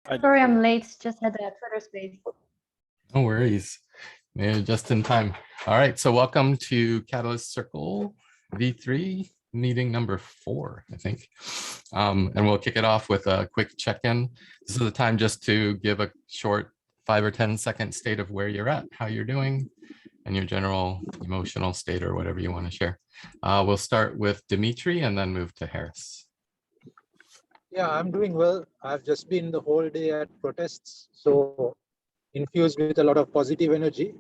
Sorry, I'm late. Just had a Twitter space. No worries. Made it just in time. All right, so welcome to Catalyst Circle V3 meeting number 4, I think. And we'll kick it off with a quick check-in. This is the time just to give a short 5 or 10 second state of where you're at, how you're doing, and your general emotional state or whatever you want to share. We'll start with Dimitri and then move to Rhys. Yeah, I'm doing well. I've just been the whole day at protests, so infused with a lot of positive energy.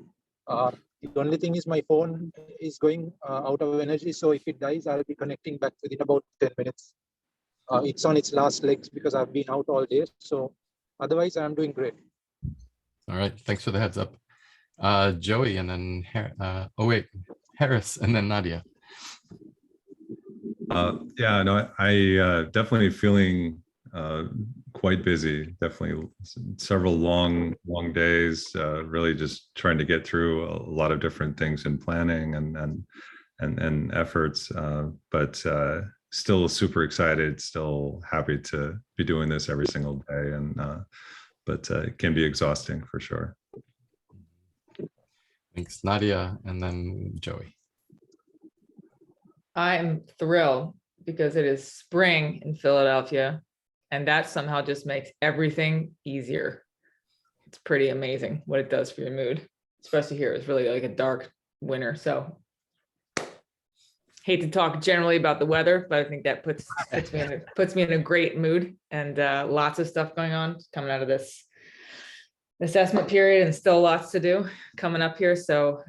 The only thing is my phone is going out of energy, so if it dies, I'll be connecting back within about 10 minutes. It's on its last legs because I've been out all day, so otherwise I'm doing great. All right, thanks for the heads up. Joey and then, Rhys and then Nadia. Yeah, no, I definitely feeling quite busy. Definitely several long days. Really just trying to get through a lot of different things in planning and efforts. But still super excited. Still happy to be doing this every single day. But it can be exhausting for sure. Thanks, Nadia, and then Joey. I'm thrilled because it is spring in Philadelphia, and that somehow just makes everything easier. It's pretty amazing what it does for your mood, especially here. It's really like a dark winter. So hate to talk generally about the weather, but I think that puts me in a great mood, and lots of stuff going on coming out of this assessment period, and still lots to do coming up here. So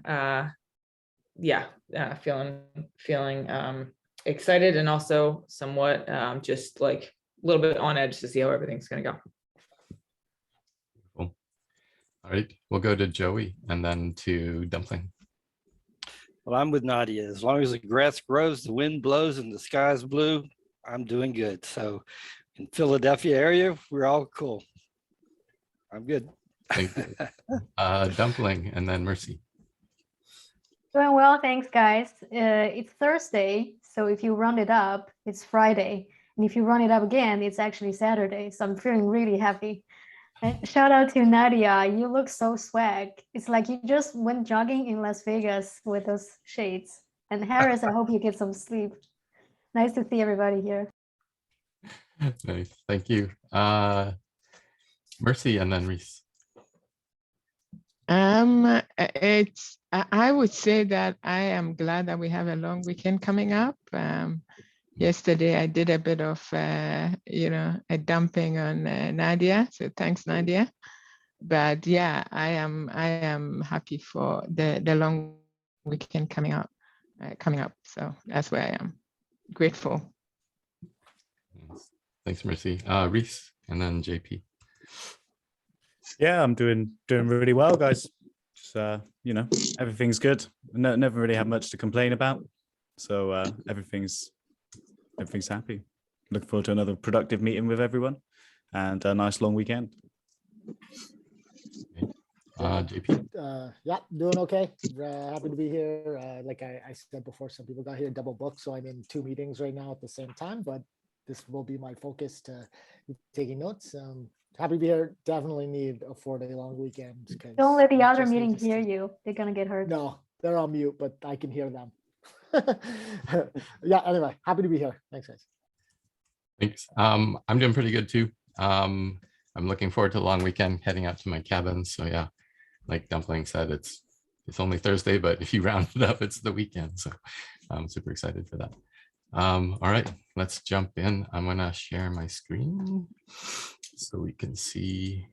yeah, feeling excited and also somewhat just like a little bit on edge to see how everything's going to go. Cool. All right, we'll go to Joey and then to Dumpling. Well, I'm with Nadia. As long as the grass grows, the wind blows, and the sky's blue, I'm doing good. So in Philadelphia area, we're all cool. I'm good. Thank you. Dumpling and then Mercy. Doing well, thanks, guys. It's Thursday, so if you round it up, it's Friday. And if you round it up again, it's actually Saturday. So I'm feeling really happy. And shout out to Nadia. You look so swag. It's like you just went jogging in Las Vegas with those shades. And Rhys, I hope you get some sleep. Nice to see everybody here. Nice, thank you. Mercy and then Rhys. I would say that I am glad that we have a long weekend coming up. Yesterday I did a bit of a dumping on Nadia, so thanks, Nadia. But yeah, I am happy for the long weekend coming up. So that's where I am. Grateful. Thanks, Mercy. Rhys and then JP. Yeah, I'm doing really well, guys. Just, everything's good. Never really had much to complain about, so everything's happy. Looking forward to another productive meeting with everyone, and a nice long weekend. JP. Yeah, doing okay. Happy to be here. Like I said before, some people got here double booked, so I'm in 2 meetings right now at the same time. But this will be my focus to taking notes. Happy to be here. Definitely need a 4-day long weekend. Don't let the other meeting hear you. They're gonna get hurt. No, they're on mute, but I can hear them. Yeah, anyway, happy to be here. Thanks, guys. Thanks. I'm doing pretty good too. I'm looking forward to the long weekend, heading out to my cabin. So yeah, like Dumpling said, it's only Thursday, but if you round it up, it's the weekend. So I'm super excited for that. All right, let's jump in. I'm gonna share my screen so we can see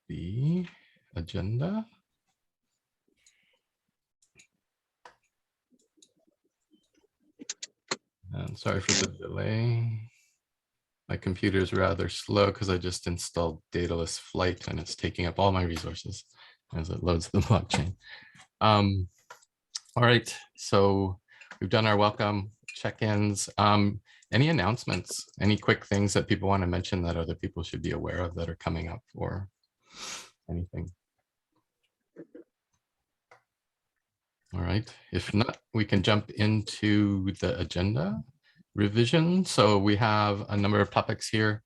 the agenda. And sorry for the delay. My computer is rather slow because I just installed Daedalus Flight and it's taking up all my resources as it loads the blockchain. All right, so we've done our welcome check-ins. Any announcements, any quick things that people want to mention that other people should be aware of that are coming up or anything? All right, if not, we can jump into the agenda revision. So we have a number of topics here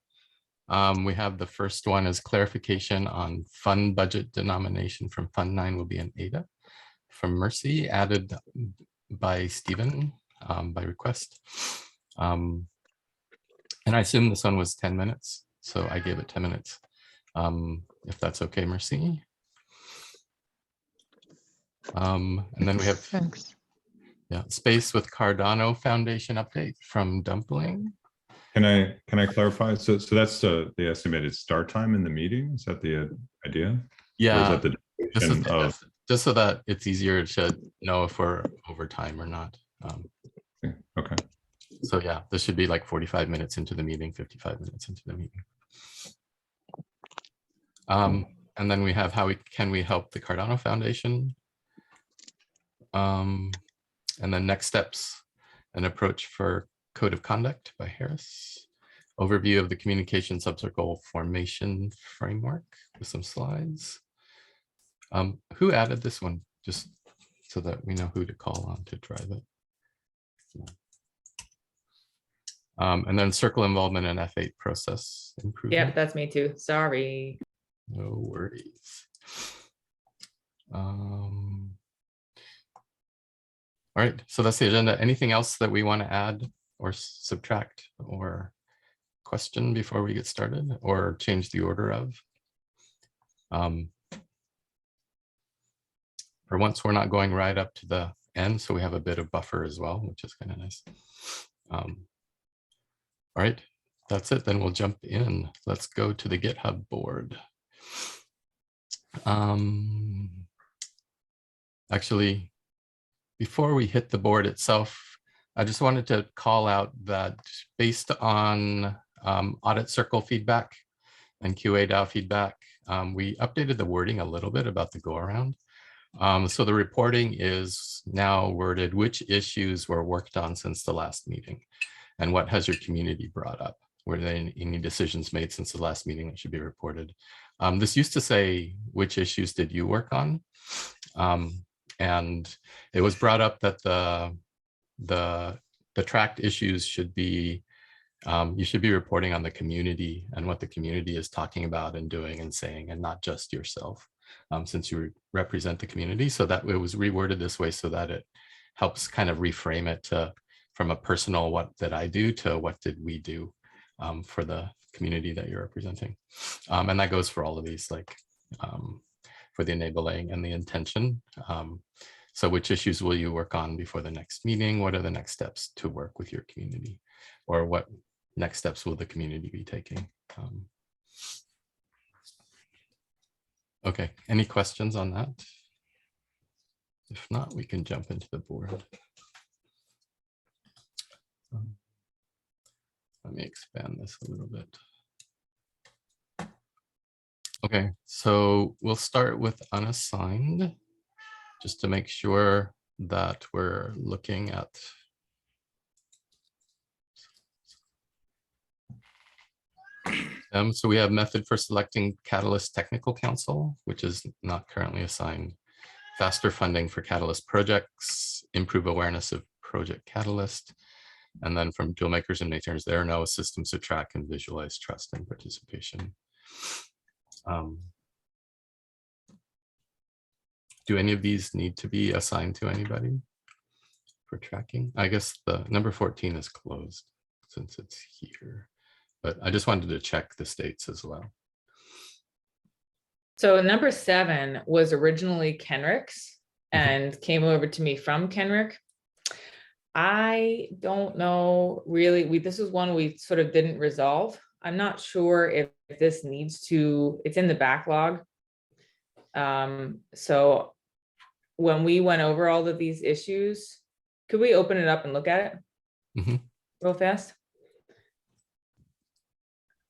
We have the first one is clarification on fund budget denomination from Fund 9 will be an ADA. From Mercy, added by Stephen by request. And I assume this one was 10 minutes, so I gave it 10 minutes. If that's okay, Mercy. And then we have Thanks. space with Cardano Foundation update from Dumpling. Can I clarify? So that's the estimated start time in the meeting? Is that the idea? Or is Yeah, that the duration of? just so that it's easier to know if we're over time or not. Okay. So yeah, this should be like 45 minutes into the meeting, 55 minutes into the meeting. And then we have how can we help the Cardano Foundation? And then next steps, an approach for code of conduct by Harris. Overview of the communication subcircle formation framework with some slides. Who added this one? Just so that we know who to call on to drive it. And then circle involvement in F8 process improvement. Yeah, that's me too. Sorry. No worries. All right, so that's the agenda. Anything else that we want to add or subtract or question before we get started or change the order of? For once, we're not going right up to the end, so we have a bit of buffer as well, which is kind of nice. All right, that's it. Then we'll jump in. Let's go to the GitHub board. Actually, before we hit the board itself, I just wanted to call out that based on audit circle feedback and QA DAO feedback, we updated the wording a little bit about the go around. So the reporting is now worded, which issues were worked on since the last meeting and what has your community brought up? Were there any decisions made since the last meeting that should be reported? This used to say, which issues did you work on? And it was brought up that the tracked issues should be, you should be reporting on the community and what the community is talking about and doing and saying, and not just yourself, since you represent the community. So that it was reworded this way so that it helps kind of reframe it to, from a personal what did I do to what did we do for the community that you're representing. And that goes for all of these, like for the enabling and the intention. So which issues will you work on before the next meeting? What are the next steps to work with your community? Or what next steps will the community be taking? Okay, any questions on that? If not, we can jump into the board. Let me expand this a little bit. Okay, so we'll start with unassigned, just to make sure that we're looking at so we have method for selecting Catalyst Technical Council, which is not currently assigned. Faster funding for Catalyst projects, improve awareness of Project Catalyst. And then from Toolmakers and maintainers, there are no systems to track and visualize trust and participation. Do any of these need to be assigned to anybody for tracking? I guess the number 14 is closed since it's here, but I just wanted to check the states as well. So number 7 was originally Kenrick's and came over to me from Kenrick. I don't know really, this is one we sort of didn't resolve. I'm not sure if this needs to, it's in the backlog. So when we went over all of these issues, could we open it up and look at it real fast?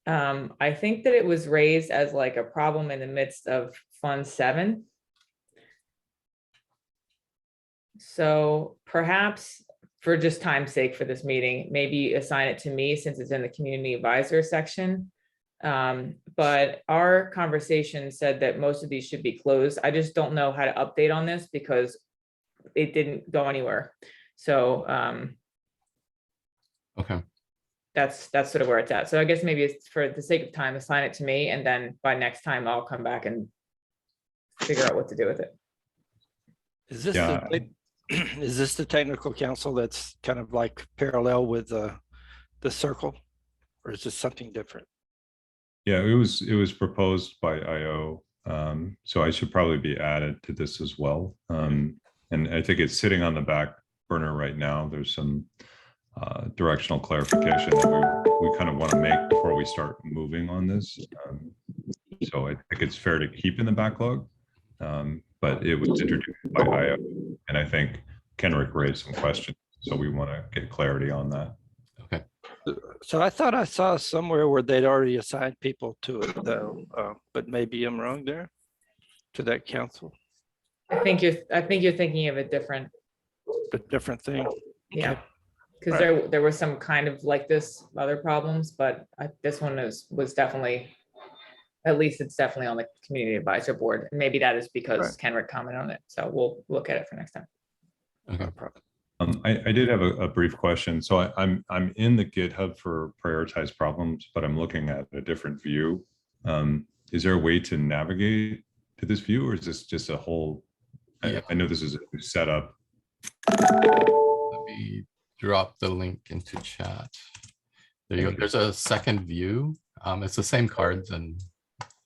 I think that it was raised as like a problem in the midst of Fund 7. So perhaps for just time's sake for this meeting, maybe assign it to me since it's in the community advisor section. But our conversation said that most of these should be closed. I just don't know how to update on this because it didn't go anywhere. So okay. that's sort of where it's at. So I guess maybe it's for the sake of time, assign it to me, and then by next time I'll come back and figure out what to do with it. Is this Yeah. is this the technical council that's kind of like parallel with the circle, or is this something different? Yeah, it was proposed by IO, so I should probably be added to this as well. And I think it's sitting on the back burner right now. There's some directional clarification that we kind of want to make before we start moving on this. So I think it's fair to keep in the backlog, but it was introduced by IO, and I think Kenrick raised some questions, so we want to get clarity on that. Okay. So I thought I saw somewhere where they'd already assigned people to it though, but maybe I'm wrong there, to that council, I think you're thinking of a different, a different thing. yeah. Because there was some kind of like this other problems, but this one was definitely, at least it's definitely on the community advisor board. And maybe that is because Right. Kenrick commented on it. So we'll look at it for next time. Okay. No problem. I did have a brief question. So I'm in the GitHub for prioritized problems, but I'm looking at a different view. Is there a way to navigate to this view, or is this just a whole? Yeah. I know this is a new setup. Let me drop the link into chat. There you go. There's a second view. It's the same cards and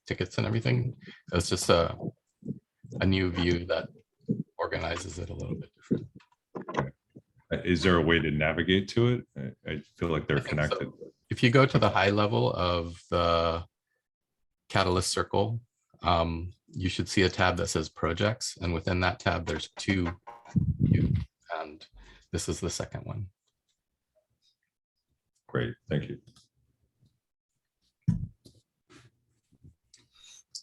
tickets and everything. It's just a new view that organizes it a little bit different. Is there a way to navigate to it? I feel like they're I think connected. so. If you go to the high level of the Catalyst circle, you should see a tab that says projects, and within that tab there's two, and this is the second one. Great, thank you.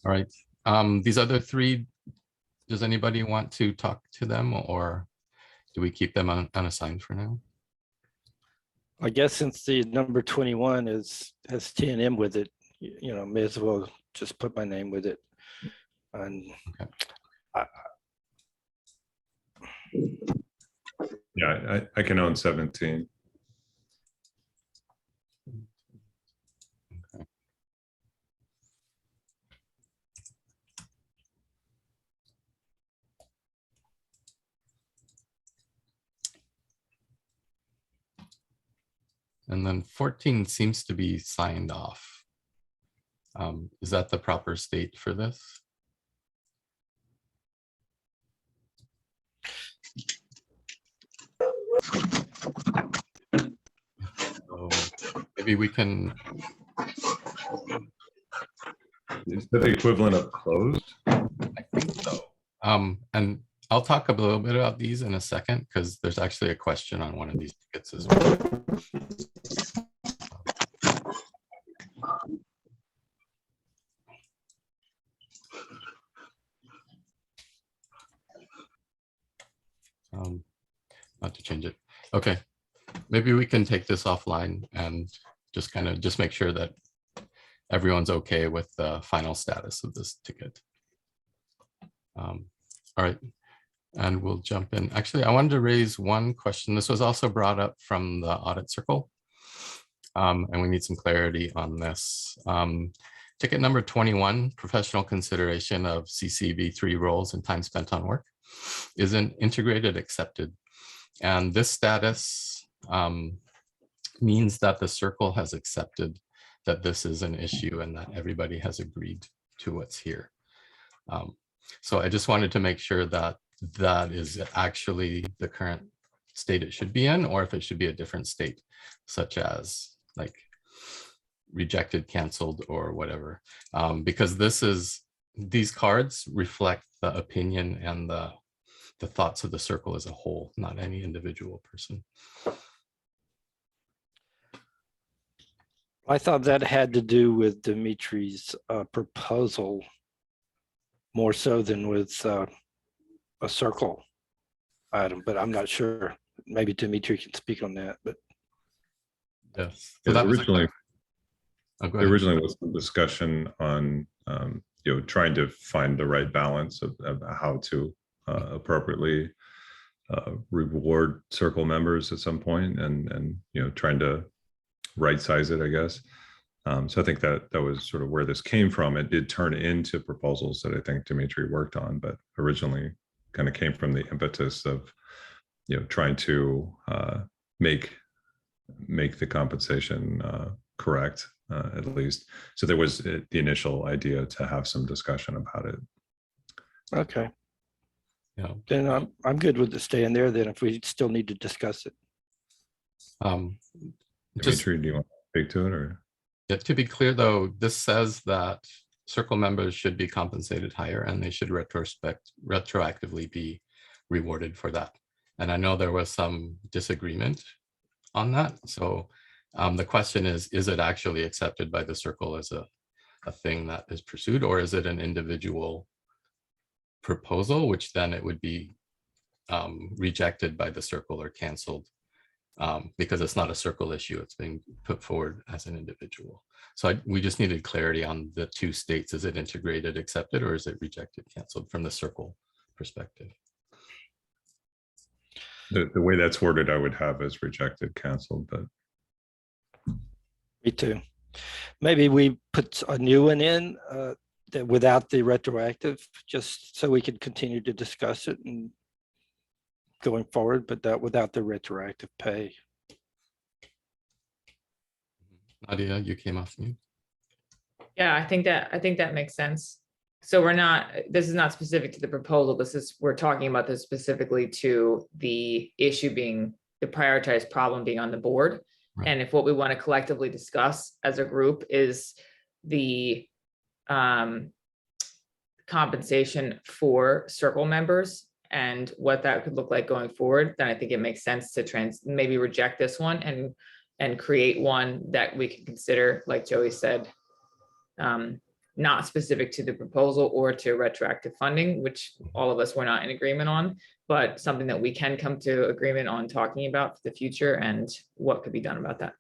All right. These other three, does anybody want to talk to them, or do we keep them unassigned for now? I guess since the number 21 has TNM with it, you know, may as well just put my name with it. And Yeah, I can own 17. Okay. And then 14 seems to be signed off. Is that the proper state for this? So maybe we can. Is that the equivalent of closed? I think so. And I'll talk a little bit about these in a second, because there's actually a question on one of these tickets as well. Not to change it. Okay, maybe we can take this offline and just kind of make sure that everyone's okay with the final status of this ticket. All right, and we'll jump in. Actually, I wanted to raise one question. This was also brought up from the audit circle, and we need some clarity on this. Ticket number 21, professional consideration of CCv3 roles and time spent on work, is an integrated accepted. And this status means that the circle has accepted that this is an issue and that everybody has agreed to what's here. So I just wanted to make sure that that is actually the current state it should be in, or if it should be a different state, such as like rejected, canceled, or whatever. Because these cards reflect the opinion and the thoughts of the circle as a whole, not any individual person. I thought that had to do with Dimitri's proposal more so than with a circle item, but I'm not sure. Maybe Dimitri can speak on that. But yes, So that was originally a, was some discussion on trying to find the right balance of how to appropriately reward circle members at some point, and trying to right size it, I guess. So I think that was sort of where this came from. It did turn into proposals that I think Dimitri worked on, but originally kind of came from the impetus of, trying to make the compensation correct, at least. So there was the initial idea to have some discussion about it. Okay, Yeah. then I'm good with it staying there then if we still need to discuss it. Just Dimitri, do you want to speak to it, or? yeah, to be clear, though, this says that circle members should be compensated higher and they should retroactively be rewarded for that. And I know there was some disagreement on that. So the question is it actually accepted by the circle as a thing that is pursued, or is it an individual proposal, which then it would be rejected by the circle or canceled because it's not a circle issue, it's being put forward as an individual. So we just needed clarity on the two states. Is it integrated, accepted, or is it rejected, canceled from the circle perspective? The way that's worded, I would have as rejected, canceled, but. Me too. Maybe we put a new one in that without the retroactive, just so we could continue to discuss it and going forward, but that without the retroactive pay. Nadia, you came off mute. Yeah, I think that makes sense. So this is not specific to the proposal. We're talking about this specifically to the issue being the prioritized problem being on the board. Right. And if what we want to collectively discuss as a group is the compensation for circle members and what that could look like going forward, then I think it makes sense to maybe reject this one and create one that we can consider, like Joey said, not specific to the proposal or to retroactive funding, which all of us were not in agreement on, but something that we can come to agreement on talking about for the future and what could be done about that.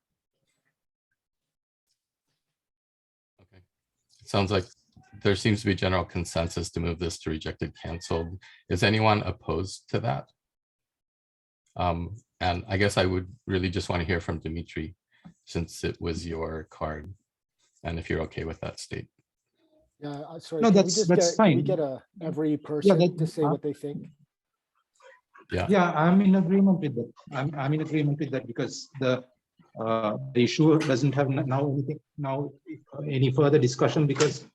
Okay. It sounds like there seems to be general consensus to move this to rejected, canceled. Is anyone opposed to that? And I guess I would really just want to hear from Dimitri, since it was your card, and if you're okay with that state. Yeah, sorry. No, can we that's just fine. Can we get every person to say what they think? Yeah, I'm in agreement with that. I'm in agreement with that because the issue doesn't have any further discussion because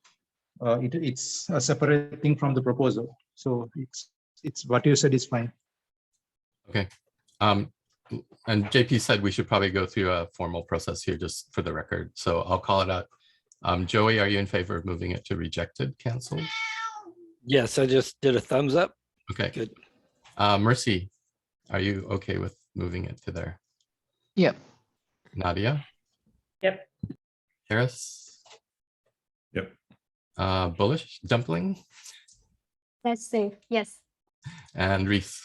it's a separate thing from the proposal. So it's what you said is fine. Okay. And JP said we should probably go through a formal process here just for the record. So I'll call it out. Joey, are you in favor of moving it to rejected, canceled? Yes, I just did a thumbs up. Okay. Good. Mercy, are you okay with moving it to there? Yep. Nadia? Yep. Harris? Yep. Bullish? Dumpling? That's safe. Yes. And Rhys?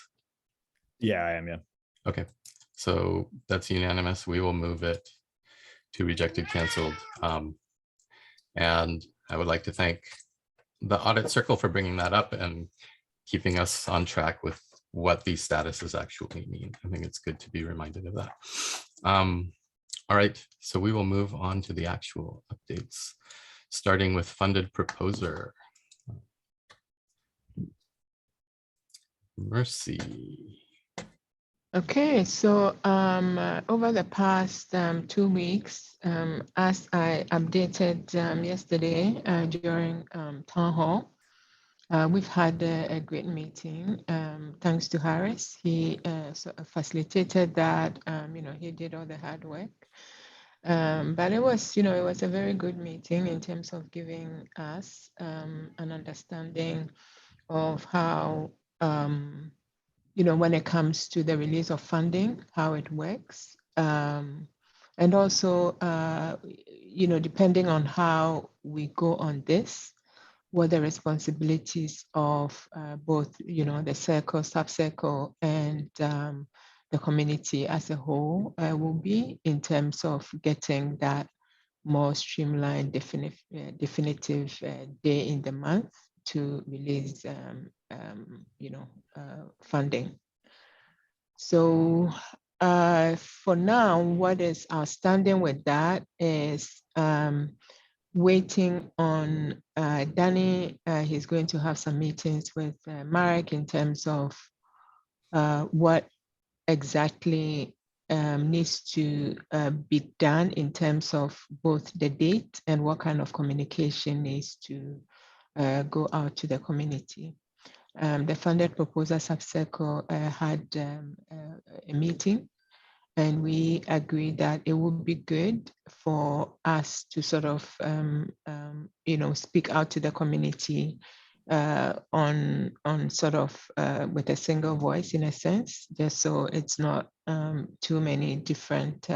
Yeah, I am. Yeah. Okay. So that's unanimous. We will move it to rejected, canceled. And I would like to thank the Audit Circle for bringing that up and keeping us on track with what these statuses actually mean. I think it's good to be reminded of that. All right, so we will move on to the actual updates, starting with funded proposer. Mercy. Okay, so over the past 2 weeks, as I updated yesterday during town hall, we've had a great meeting. Thanks to Rhys, he facilitated that. He did all the hard work, but it was, it was a very good meeting in terms of giving us an understanding of how. When it comes to the release of funding, how it works. And also, depending on how we go on this, what the responsibilities of both, the circle, subcircle, and the community as a whole will be in terms of getting that more streamlined, definitive day in the month to release, funding. So for now, what is outstanding with that is waiting on Danny. He's going to have some meetings with Marek in terms of what exactly needs to be done in terms of both the date and what kind of communication needs to go out to the community. The funded proposal subcircle had a meeting, and we agreed that it would be good for us to sort of, speak out to the community on sort of with a single voice, in a sense, just so it's not too many different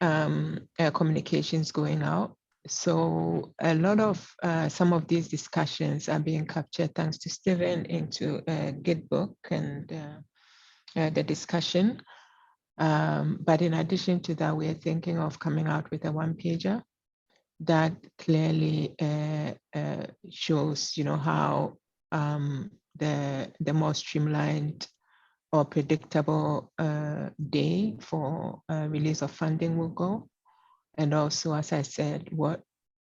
communications going out. So a lot of some of these discussions are being captured thanks to Stephen into a Git book and the discussion. But in addition to that, we are thinking of coming out with a one-pager that clearly shows, how the more streamlined or predictable day for release of funding will go. And also, as I said, what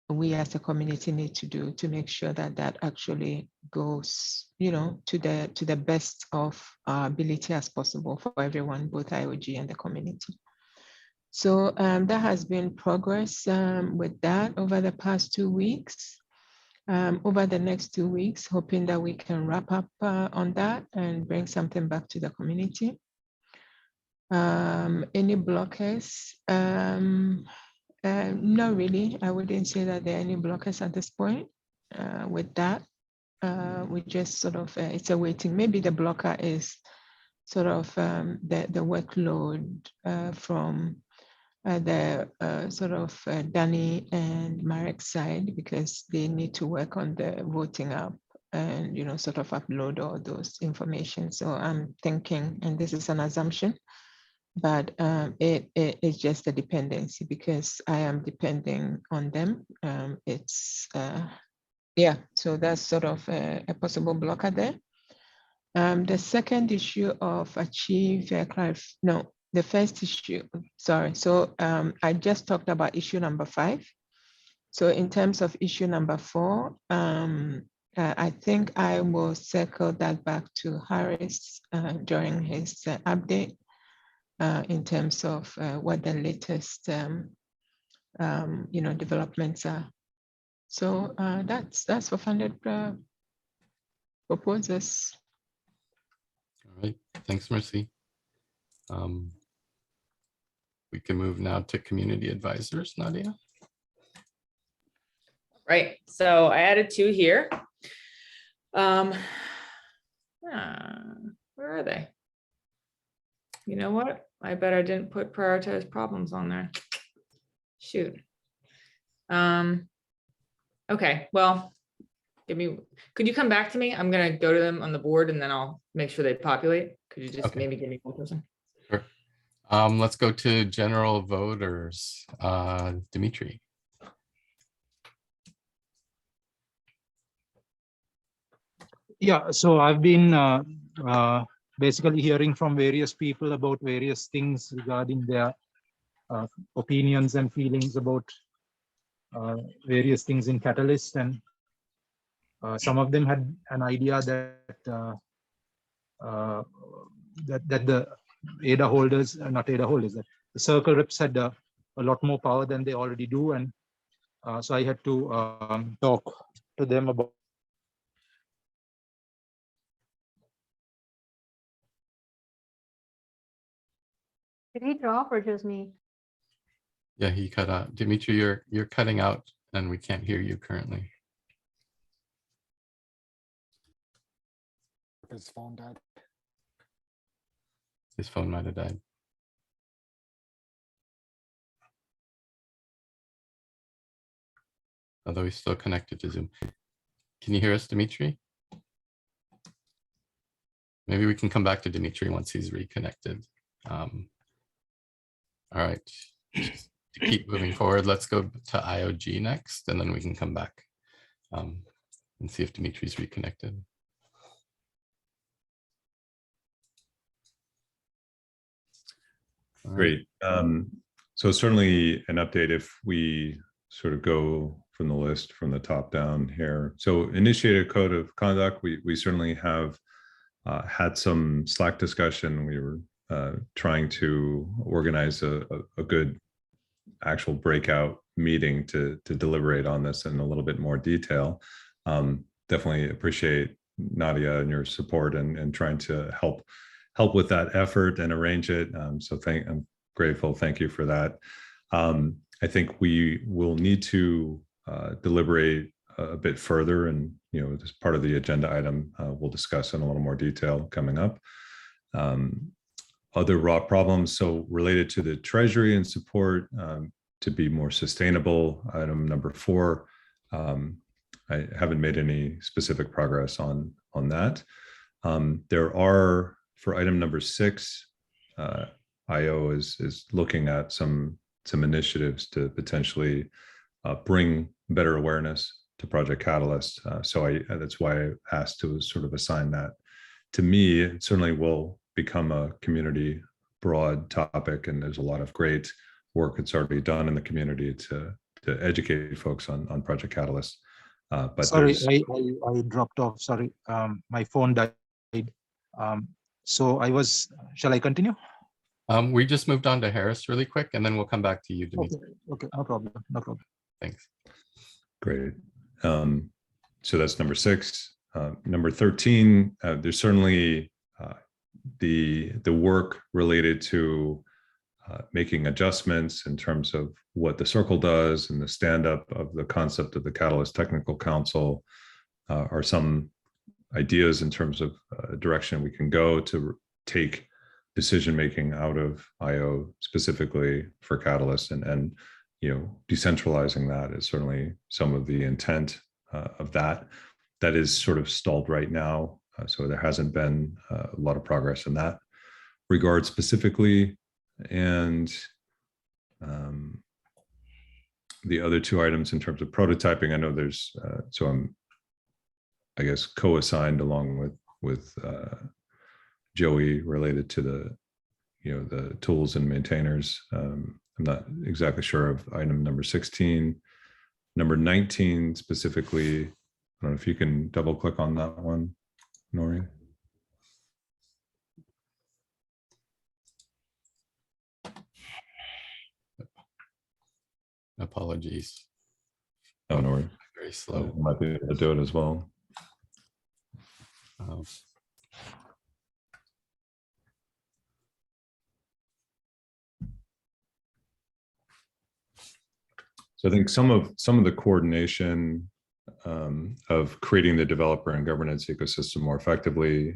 we as a community need to do to make sure that that actually goes, to the best of our ability as possible for everyone, both IOG and the community. So that has been progress with that over the past 2 weeks. Over the next 2 weeks, hoping that we can wrap up on that and bring something back to the community. Any blockers? Not really. I wouldn't say that there are any blockers at this point. With that, we just sort of, it's a waiting. Maybe the blocker is sort of the workload from the sort of Danny and Marek's side, because they need to work on the voting app and, sort of upload all those information. So I'm thinking, and this is an assumption, but it's just a dependency because I am depending on them. Yeah, so that's sort of a possible blocker there. The second issue of achieve the first issue, sorry. So I just talked about issue number 5. So in terms of issue number 4, I think I will circle that back to Rhys during his update. In terms of what the latest, developments are. So that's for funded proposals. All right, thanks, Mercy. We can move now to community advisors, Nadia. Right, so I added 2 here. Where are they? You know what? I bet I didn't put prioritized problems on there. Shoot. Okay, well, could you come back to me? I'm gonna go to them on the board and then I'll make sure they populate. Could you just maybe give me one person? Sure. Let's go to general voters. Dimitri. Yeah, so I've been basically hearing from various people about various things regarding their opinions and feelings about various things in Catalyst, and some of them had an idea that that the ADA holders, not ADA holders, that the circle reps had a lot more power than they already do, and so I had to talk to them about. Did he drop or just me? Yeah, he cut out. Dimitri, you're cutting out and we can't hear you currently. His phone died. His phone might have died. Although he's still connected to Zoom. Can you hear us, Dimitri? Maybe we can come back to Dimitri once he's reconnected. All right, just to keep moving forward, let's go to IOG next, and then we can come back and see if Dimitri's reconnected. All right. Great. So certainly an update if we sort of go from the list from the top down here. So initiated code of conduct, we certainly have had some Slack discussion. We were trying to organize a good actual breakout meeting to deliberate on this in a little bit more detail. Definitely appreciate Nadia and your support and trying to help with that effort and arrange it. So I'm grateful. Thank you for that. I think we will need to deliberate a bit further, and as part of the agenda item, we'll discuss in a little more detail coming up. Other raw problems, so related to the treasury and support to be more sustainable, item number 4. I haven't made any specific progress on that. There are, for item number 6, IO is looking at some initiatives to potentially bring better awareness to Project Catalyst. So that's why I asked to sort of assign that to me. It certainly will become a community broad topic, and there's a lot of great work that's already done in the community to educate folks on Project Catalyst. But sorry, I dropped off. Sorry, my phone died. So shall I continue? We just moved on to Harris really quick, and then we'll come back to you, Dimitri. Okay, no problem. Thanks. Great. So that's number 6. Number 13, there's certainly the work related to making adjustments in terms of what the circle does and the stand-up of the concept of the Catalyst Technical Council are some ideas in terms of direction we can go to take decision-making out of IO specifically for Catalyst, and decentralizing that is certainly some of the intent of that. That is sort of stalled right now. So there hasn't been a lot of progress in that regard specifically. And the other 2 items in terms of prototyping, I know there's, so I'm, I guess, co-assigned along with Joey related to the tools and maintainers. I'm not exactly sure of item number 16. Number 19 specifically, I don't know if you can double click on that one, Nori. Apologies. Oh, Nori. Very slow. I might be able to do it as well. So I think some of the coordination of creating the developer and governance ecosystem more effectively.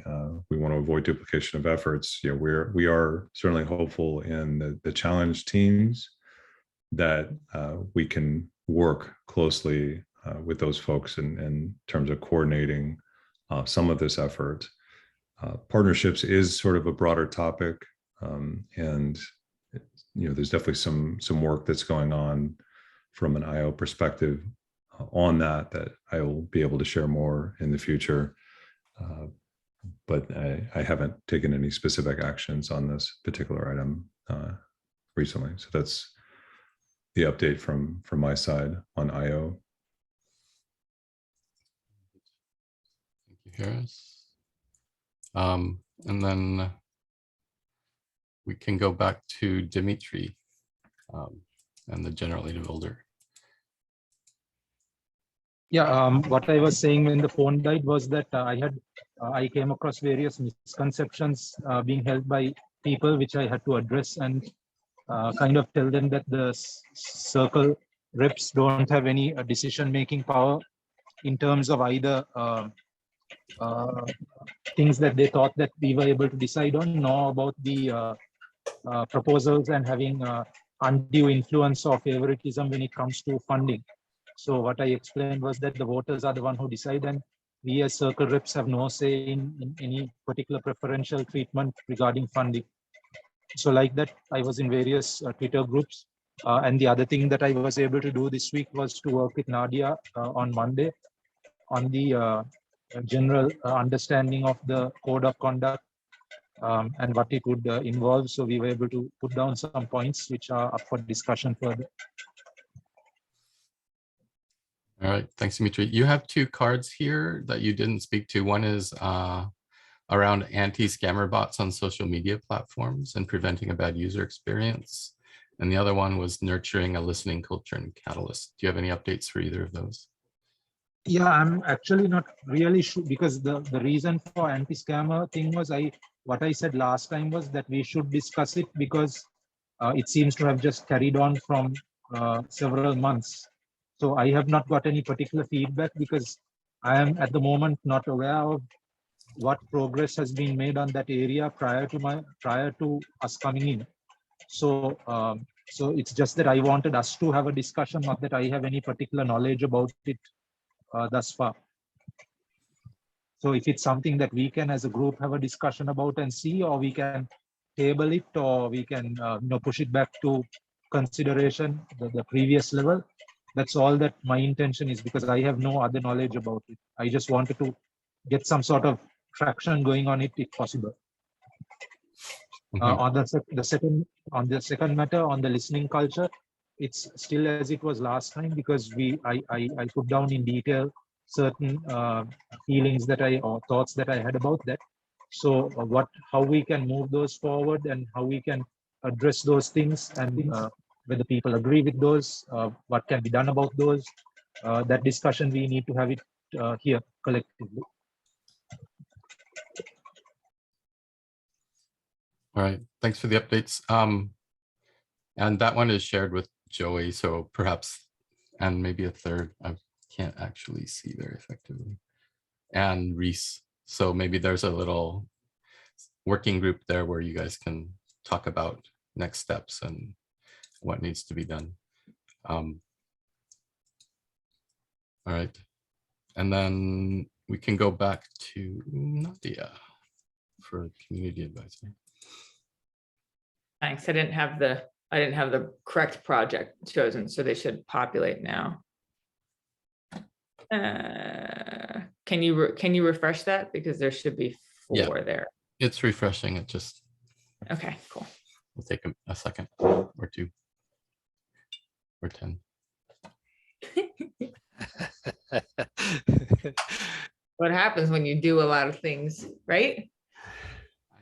We want to avoid duplication of efforts. We are certainly hopeful in the challenge teams that we can work closely with those folks in terms of coordinating some of this effort. Partnerships is sort of a broader topic, and there's definitely some work that's going on from an IO perspective on that I will be able to share more in the future. But I haven't taken any specific actions on this particular item recently. So that's the update from my side on IO. Thank you, Harris. And then we can go back to Dimitri and the generator builder. Yeah, what I was saying when the phone died was that I came across various misconceptions being held by people, which I had to address and kind of tell them that the circle reps don't have any decision-making power in terms of either things that they thought that we were able to decide on, nor about the proposals and having undue influence or favoritism when it comes to funding. So what I explained was that the voters are the one who decide, and we as circle reps have no say in any particular preferential treatment regarding funding. So like that, I was in various Twitter groups. And the other thing that I was able to do this week was to work with Nadia on Monday on the general understanding of the code of conduct and what it would involve. So we were able to put down some points which are up for discussion further. All right, thanks, Dimitri. You have two cards here that you didn't speak to. One is around anti-scammer bots on social media platforms and preventing a bad user experience. And the other one was nurturing a listening culture in Catalyst. Do you have any updates for either of those? Yeah, I'm actually not really sure, because the reason for anti-scammer thing was what I said last time was that we should discuss it, because it seems to have just carried on from several months. So I have not got any particular feedback, because I am at the moment not aware of what progress has been made on that area prior to us coming in. So so it's just that I wanted us to have a discussion, not that I have any particular knowledge about it thus far. So if it's something that we can as a group have a discussion about and see, or we can table it, or we can push it back to consideration, the previous level. That's all that my intention is, because I have no other knowledge about it. I just wanted to get some sort of traction going on it if possible. On the second matter, on the listening culture, it's still as it was last time, because I put down in detail certain feelings or thoughts that I had about that. So how we can move those forward and how we can address those things, and whether people agree with those, what can be done about those, that discussion we need to have it here collectively. All right, thanks for the updates. And that one is shared with Joey, so perhaps, and maybe a third, I can't actually see very effectively, and Rhys. So maybe there's a little working group there where you guys can talk about next steps and what needs to be done. All right, and then we can go back to Nadia for community advisor. Thanks. I didn't have the correct project chosen, so they should populate now. Can you refresh that, because there should be 4 there. It's refreshing. It just Okay, cool. will take a second or 2 or 10. What happens when you do a lot of things, right?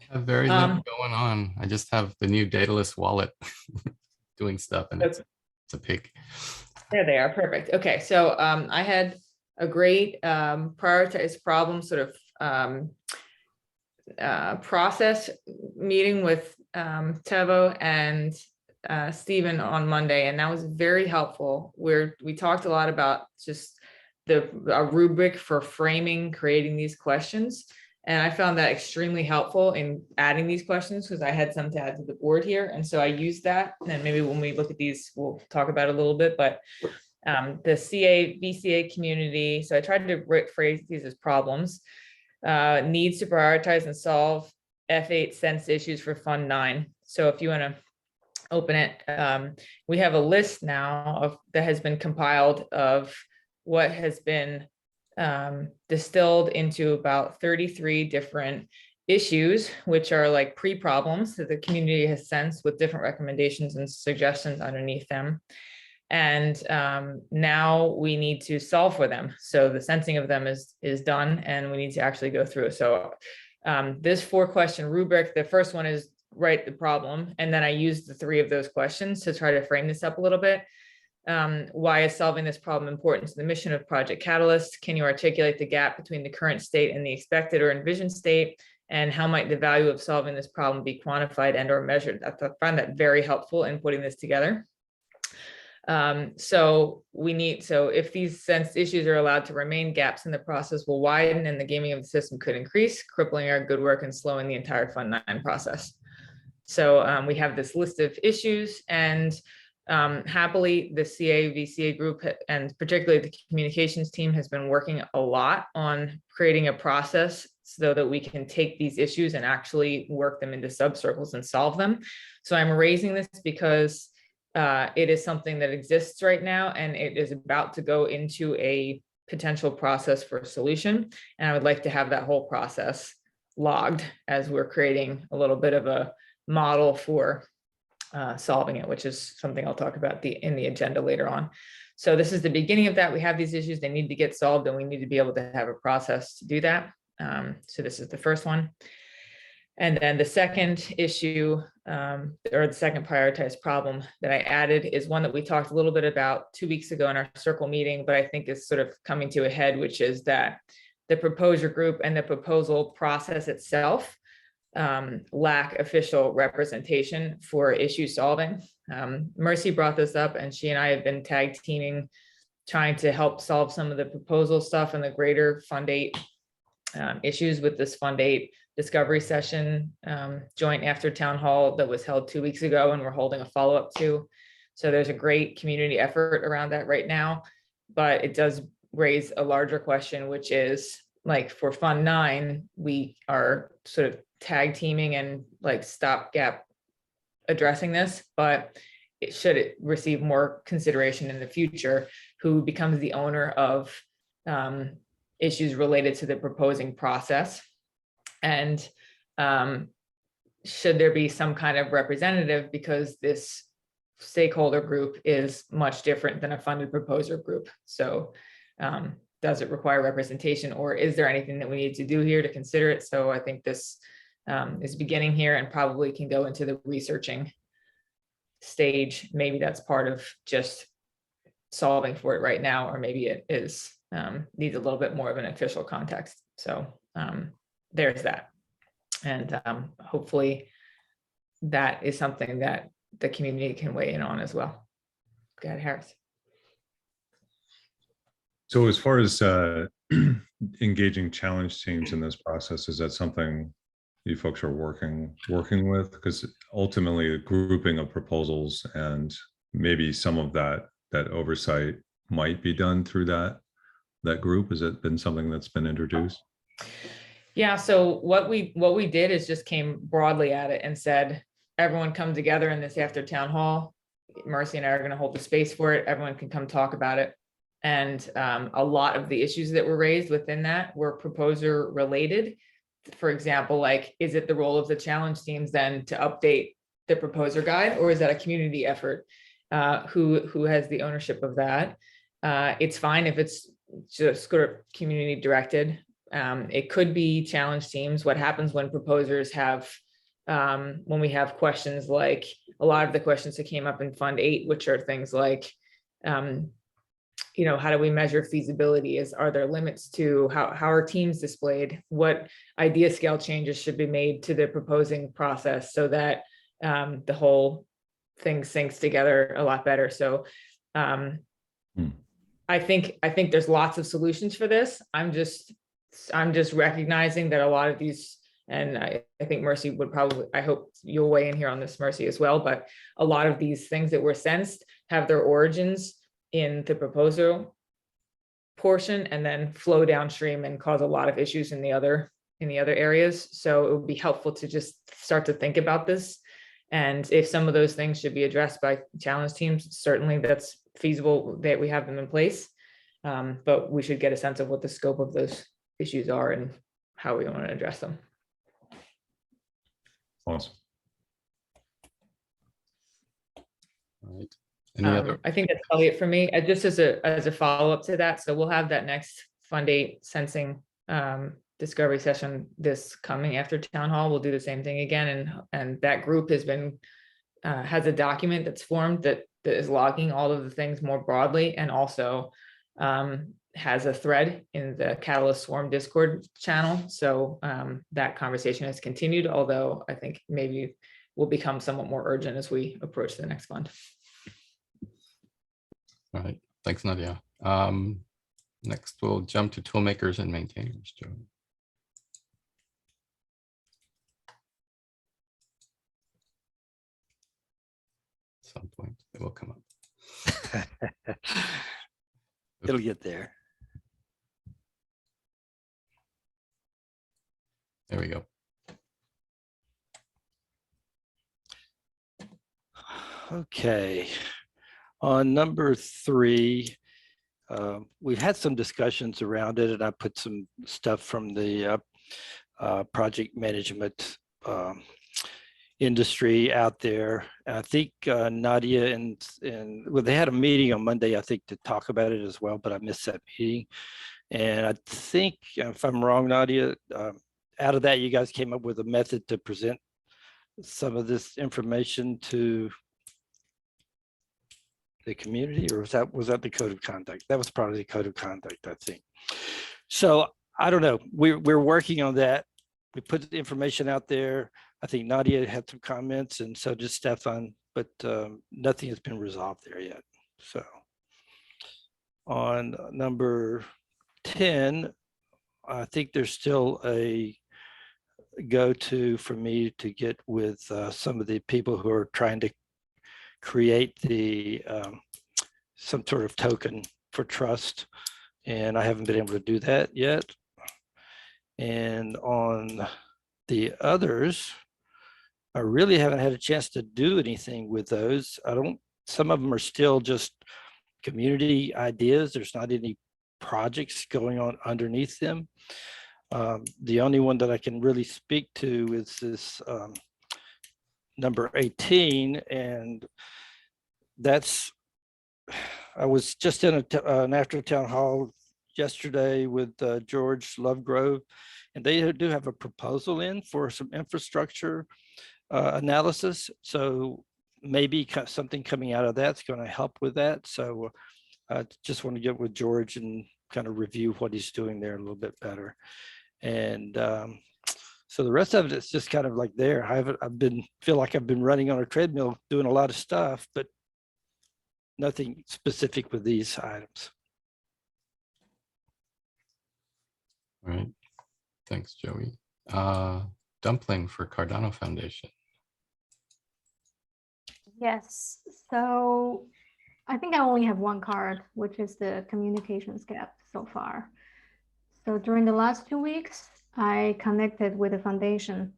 I have very little going on. I just have the new Daedalus wallet doing stuff, and it's a pig. There they are. Perfect. Okay, so I had a great prioritized problem sort of process meeting with Tevo and Stephen on Monday, and that was very helpful, where we talked a lot about just a rubric for framing, creating these questions. And I found that extremely helpful in adding these questions, because I had some to add to the board here. And so I used that. And maybe when we look at these, we'll talk about it a little bit, but the VCA community. So I tried to phrase these as problems, needs to prioritize and solve F8 sense issues for Fund 9. So if you want to open it, we have a list now that has been compiled of what has been distilled into about 33 different issues, which are like pre-problems that the community has sensed, with different recommendations and suggestions underneath them. And now we need to solve for them. So the sensing of them is done, and we need to actually go through. So this 4-question rubric, the first one is write the problem. And then I used the 3 of those questions to try to frame this up a little bit. Why is solving this problem important to the mission of Project Catalyst? Can you articulate the gap between the current state and the expected or envisioned state? And how might the value of solving this problem be quantified and or measured? I find that very helpful in putting this together. So if these sense issues are allowed to remain, gaps in the process will widen and the gaming of the system could increase, crippling our good work and slowing the entire Fund 9 process. So we have this list of issues, and happily the VCA group, and particularly the communications team, has been working a lot on creating a process so that we can take these issues and actually work them into subcircles and solve them. So I'm raising this because it is something that exists right now, and it is about to go into a potential process for a solution. And I would like to have that whole process logged as we're creating a little bit of a model for solving it, which is something I'll talk about in the agenda later on. So this is the beginning of that. We have these issues, they need to get solved, and we need to be able to have a process to do that. So this is the first one. And then the second issue, or the second prioritized problem that I added, is one that we talked a little bit about 2 weeks ago in our circle meeting, but I think is sort of coming to a head, which is that the proposer group and the proposal process itself lack official representation for issue solving. Mercy brought this up, and she and I have been tag teaming, trying to help solve some of the proposal stuff and the greater Fund 8 issues with this Fund 8 discovery session joint after town hall that was held 2 weeks ago, and we're holding a follow-up to. So there's a great community effort around that right now, but it does raise a larger question, which is, like, for Fund 9, we are sort of tag teaming and like stopgap addressing this, but should it receive more consideration in the future, who becomes the owner of issues related to the proposing process? And should there be some kind of representative, because this stakeholder group is much different than a funded proposer group? So does it require representation, or is there anything that we need to do here to consider it? So I think this is beginning here and probably can go into the researching stage. Maybe that's part of just solving for it right now, or maybe it is needs a little bit more of an official context. So there's that. And hopefully that is something that the community can weigh in on as well. Go ahead, Harris. So as far as engaging challenge teams in this process, is that something you folks are working with? Because ultimately grouping of proposals and maybe some of that oversight might be done through that group. Has it been something that's been introduced? Yeah, so what we did is just came broadly at it and said, everyone come together in this after town hall. Mercy and I are going to hold the space for it. Everyone can come talk about it. And a lot of the issues that were raised within that were proposer related. For example, like, is it the role of the challenge teams then to update the proposer guide, or is that a community effort? Who has the ownership of that? It's fine if it's just sort of community directed. It could be challenge teams. What happens when proposers have, when we have questions like a lot of the questions that came up in Fund 8, which are things like, you know, how do we measure feasibility? Are there limits to how are teams displayed? What idea scale changes should be made to the proposing process so that the whole thing syncs together a lot better? So I think there's lots of solutions for this. I'm just recognizing that a lot of these, and I think Mercy would probably, I hope you'll weigh in here on this, Mercy, as well, but a lot of these things that were sensed have their origins in the proposal portion and then flow downstream and cause a lot of issues in the other areas. So it would be helpful to just start to think about this. And if some of those things should be addressed by challenge teams, certainly that's feasible that we have them in place. But we should get a sense of what the scope of those issues are and how we want to address them. Awesome. All right. Any other? I think that's probably it for me. Just as a follow-up to that, so we'll have that next Fund 8 sensing discovery session this coming after town hall. We'll do the same thing again, and that group has been has a document that's formed that is logging all of the things more broadly, and also has a thread in the Catalyst Swarm Discord channel. So that conversation has continued, although I think maybe will become somewhat more urgent as we approach the next fund. All right, thanks, Nadia. Next, we'll jump to toolmakers and maintainers, Joe. At some point, it will come up. It'll get there. There we go. Okay. On number 3, we've had some discussions around it, and I put some stuff from the project management industry out there. I think Nadia and well, they had a meeting on Monday, I think, to talk about it as well, but I missed that meeting. And I think, if I'm wrong, Nadia, out of that, you guys came up with a method to present some of this information to the community, or was that the code of conduct? That was part of the code of conduct, I think. So I don't know. We're working on that. We put the information out there. I think Nadia had some comments, and so did Stefan, but nothing has been resolved there yet. So on number 10, I think there's still a go-to for me to get with some of the people who are trying to create the some sort of token for trust, and I haven't been able to do that yet. And on the others, I really haven't had a chance to do anything with those. Some of them are still just community ideas. There's not any projects going on underneath them. The only one that I can really speak to is this number 18, and that's, I was just in an after town hall yesterday with George Lovegrove, and they do have a proposal in for some infrastructure analysis. So maybe something coming out of that's going to help with that. So I just want to get with George and kind of review what he's doing there a little bit better. And so the rest of it is just kind of like there. Feel like I've been running on a treadmill doing a lot of stuff, but nothing specific with these items. All right. Thanks, Joey. Dumpling for Cardano Foundation. Yes, so I think I only have one card, which is the communications gap so far. So during the last 2 weeks, I connected with the foundation,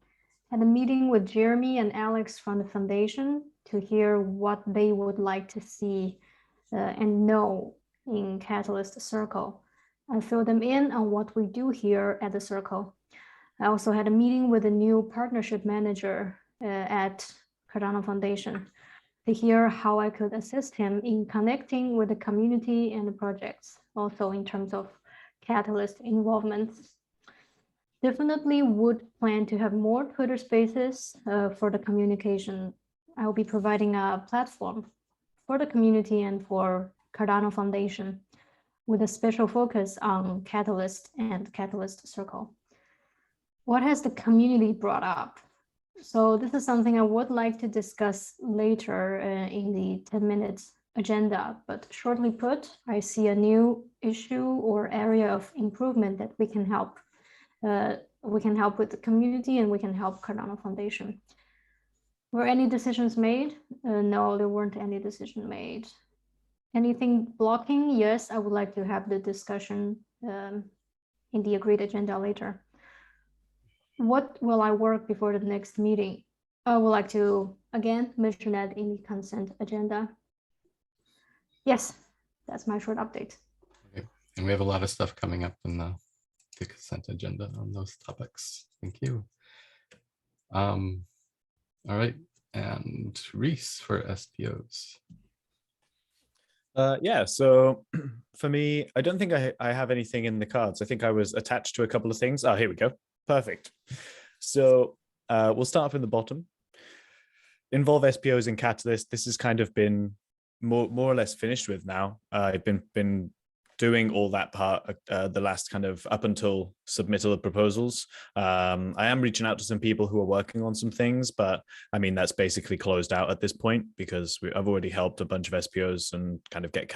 had a meeting with Jeremy and Alex from the foundation to hear what they would like to see and know in Catalyst Circle. I filled them in on what we do here at the Circle. I also had a meeting with a new partnership manager at Cardano Foundation to hear how I could assist him in connecting with the community and the projects, also in terms of Catalyst involvement. Definitely would plan to have more Twitter spaces for the communication. I'll be providing a platform for the community and for Cardano Foundation with a special focus on Catalyst and Catalyst Circle. What has the community brought up? So this is something I would like to discuss later in the 10 minutes agenda, but shortly put, I see a new issue or area of improvement that we can help. We can help with the community and we can help Cardano Foundation. Were any decisions made? No, there weren't any decision made. Anything blocking? Yes, I would like to have the discussion in the agreed agenda later. What will I work before the next meeting? I would like to, again, mention that in the consent agenda. Yes, that's my short update. Okay. And we have a lot of stuff coming up in the consent agenda on those topics. Thank you. All right, and Rhys for SPOs. Yeah, so for me, I don't think I have anything in the cards. I think I was attached to a couple of things. Oh, here we go. Perfect. So we'll start up in the bottom. Involve SPOs in Catalyst. This has kind of been more or less finished with now. I've been doing all that part the last kind of up until submittal of proposals. I am reaching out to some people who are working on some things, but I mean, that's basically closed out at this point because I've already helped a bunch of SPOs and kind of get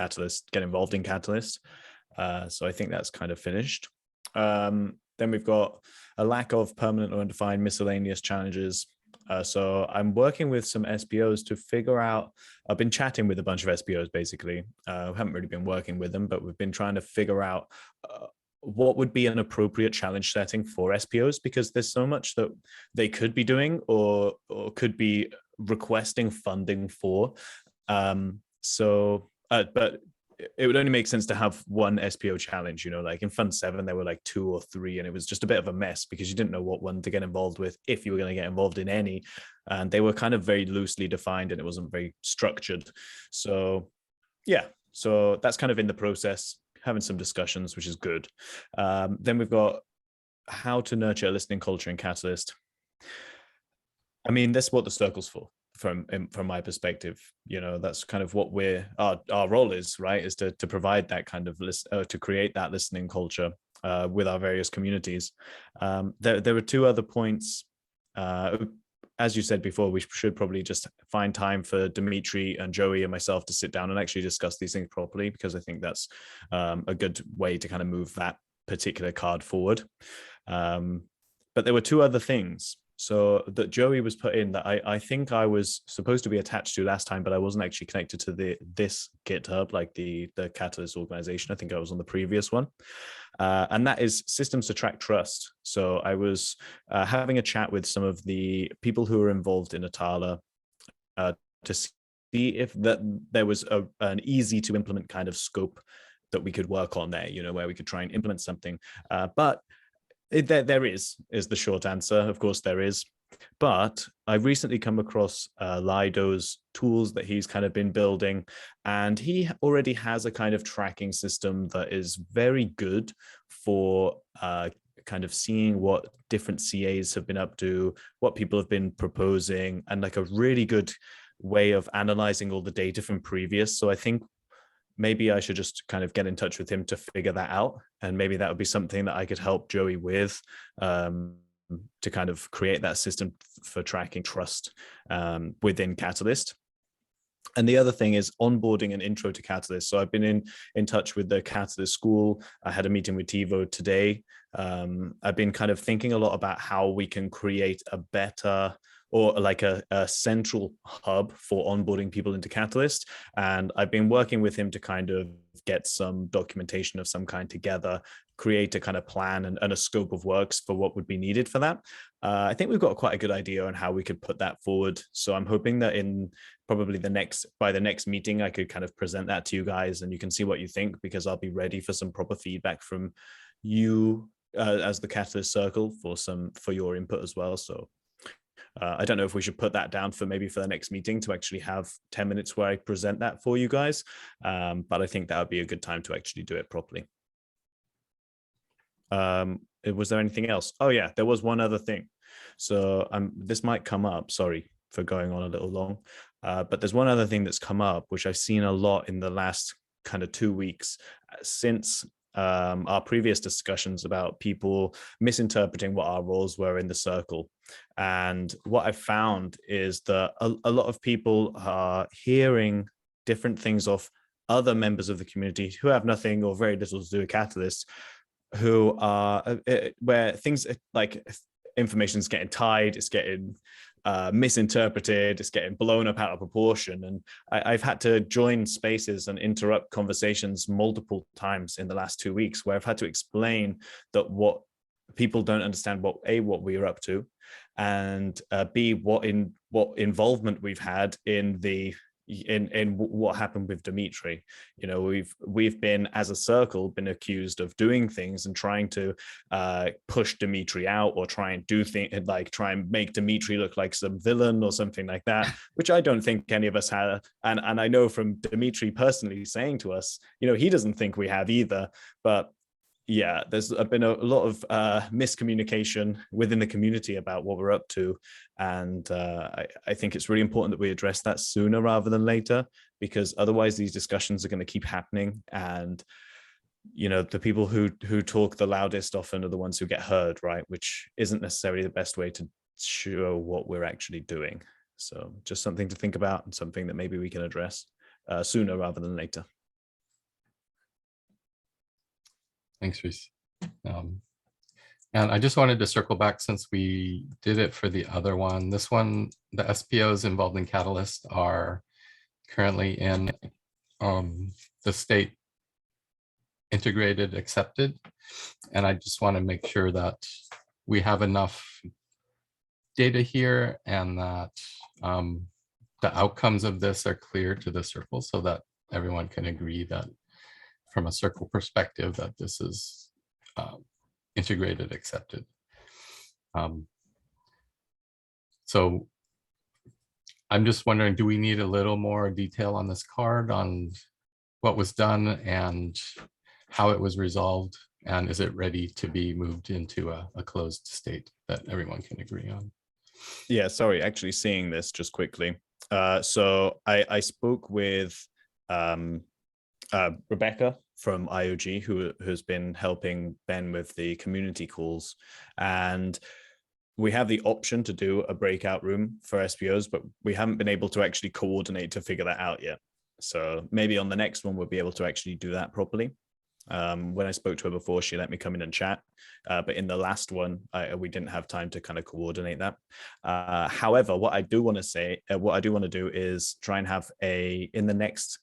involved in Catalyst. So I think that's kind of finished. Then we've got a lack of permanent or undefined miscellaneous challenges. So I'm working with some SPOs to figure out, I've been chatting with a bunch of SPOs basically. We haven't really been working with them, but we've been trying to figure out what would be an appropriate challenge setting for SPOs, because there's so much that they could be doing or could be requesting funding for. But it would only make sense to have one SPO challenge, like in Fund 7, there were like 2 or 3, and it was just a bit of a mess because you didn't know what one to get involved with, if you were going to get involved in any. And they were kind of very loosely defined and it wasn't very structured. So yeah, so that's kind of in the process, having some discussions, which is good. Then we've got how to nurture a listening culture in Catalyst. I mean, that's what the circle's for. From my perspective, that's kind of what our role is, right? Is to provide that kind of to create that listening culture with our various communities. There were 2 other points. As you said before, we should probably just find time for Dimitri and Joey and myself to sit down and actually discuss these things properly, because I think that's a good way to kind of move that particular card forward. But there were 2 other things. So that Joey was put in that I think I was supposed to be attached to last time, but I wasn't actually connected to this GitHub, like the Catalyst organization. I think I was on the previous one. And that is systems to track trust. So I was having a chat with some of the people who are involved in Atala to see if there was an easy to implement kind of scope that we could work on there, where we could try and implement something. But there is the short answer. Of course there is. But I've recently come across Lido's tools that he's kind of been building, and he already has a kind of tracking system that is very good for kind of seeing what different CAs have been up to, what people have been proposing, and like a really good way of analyzing all the data from previous. So I think maybe I should just kind of get in touch with him to figure that out. And maybe that would be something that I could help Joey with, to kind of create that system for tracking trust within Catalyst. And the other thing is onboarding an intro to Catalyst. So I've been in touch with the Catalyst school. I had a meeting with TiVo today. I've been kind of thinking a lot about how we can create a better, or like a central hub for onboarding people into Catalyst. And I've been working with him to kind of get some documentation of some kind together, create a kind of plan and a scope of works for what would be needed for that. I think we've got quite a good idea on how we could put that forward. So I'm hoping that in probably by the next meeting, I could kind of present that to you guys and you can see what you think, because I'll be ready for some proper feedback from you as the Catalyst Circle for your input as well. So I don't know if we should put that down for maybe for the next meeting to actually have 10 minutes where I present that for you guys. But I think that would be a good time to actually do it properly. Was there anything else? Oh yeah, there was one other thing. So this might come up, sorry for going on a little long, but there's one other thing that's come up, which I've seen a lot in the last kind of 2 weeks since our previous discussions about people misinterpreting what our roles were in the circle. And what I found is that a lot of people are hearing different things off other members of the community who have nothing or very little to do with Catalyst, who are where things like information's getting tied, it's getting misinterpreted, it's getting blown up out of proportion. And I've had to join spaces and interrupt conversations multiple times in the last 2 weeks, where I've had to explain that what people don't understand what we are up to, and B, what involvement we've had in what happened with Dimitri. We've been, as a circle, been accused of doing things and trying to push Dimitri out, or try and do things like try and make Dimitri look like some villain or something like that, which I don't think any of us had. And I know from Dimitri personally saying to us, he doesn't think we have either. But yeah, there's been a lot of miscommunication within the community about what we're up to. And I think it's really important that we address that sooner rather than later, because otherwise these discussions are going to keep happening. And, the people who talk the loudest often are the ones who get heard, right? Which isn't necessarily the best way to show what we're actually doing. So just something to think about, and something that maybe we can address sooner rather than later. Thanks, Rhys. And I just wanted to circle back, since we did it for the other one. This one, the SPOs involved in Catalyst are currently in the state integrated accepted. And I just want to make sure that we have enough data here, and that the outcomes of this are clear to the circle, so that everyone can agree that from a circle perspective that this is integrated, accepted. So I'm just wondering, do we need a little more detail on this card on what was done and how it was resolved? And is it ready to be moved into a closed state that everyone can agree on? Yeah, sorry, actually seeing this just quickly. So I spoke with Rebecca from IOG, who has been helping Ben with the community calls. And we have the option to do a breakout room for SPOs, but we haven't been able to actually coordinate to figure that out yet. So maybe on the next one, we'll be able to actually do that properly. When I spoke to her before, she let me come in and chat. But in the last one, we didn't have time to kind of coordinate that. However, what I do want to say, what I do want to do is try and have in the next,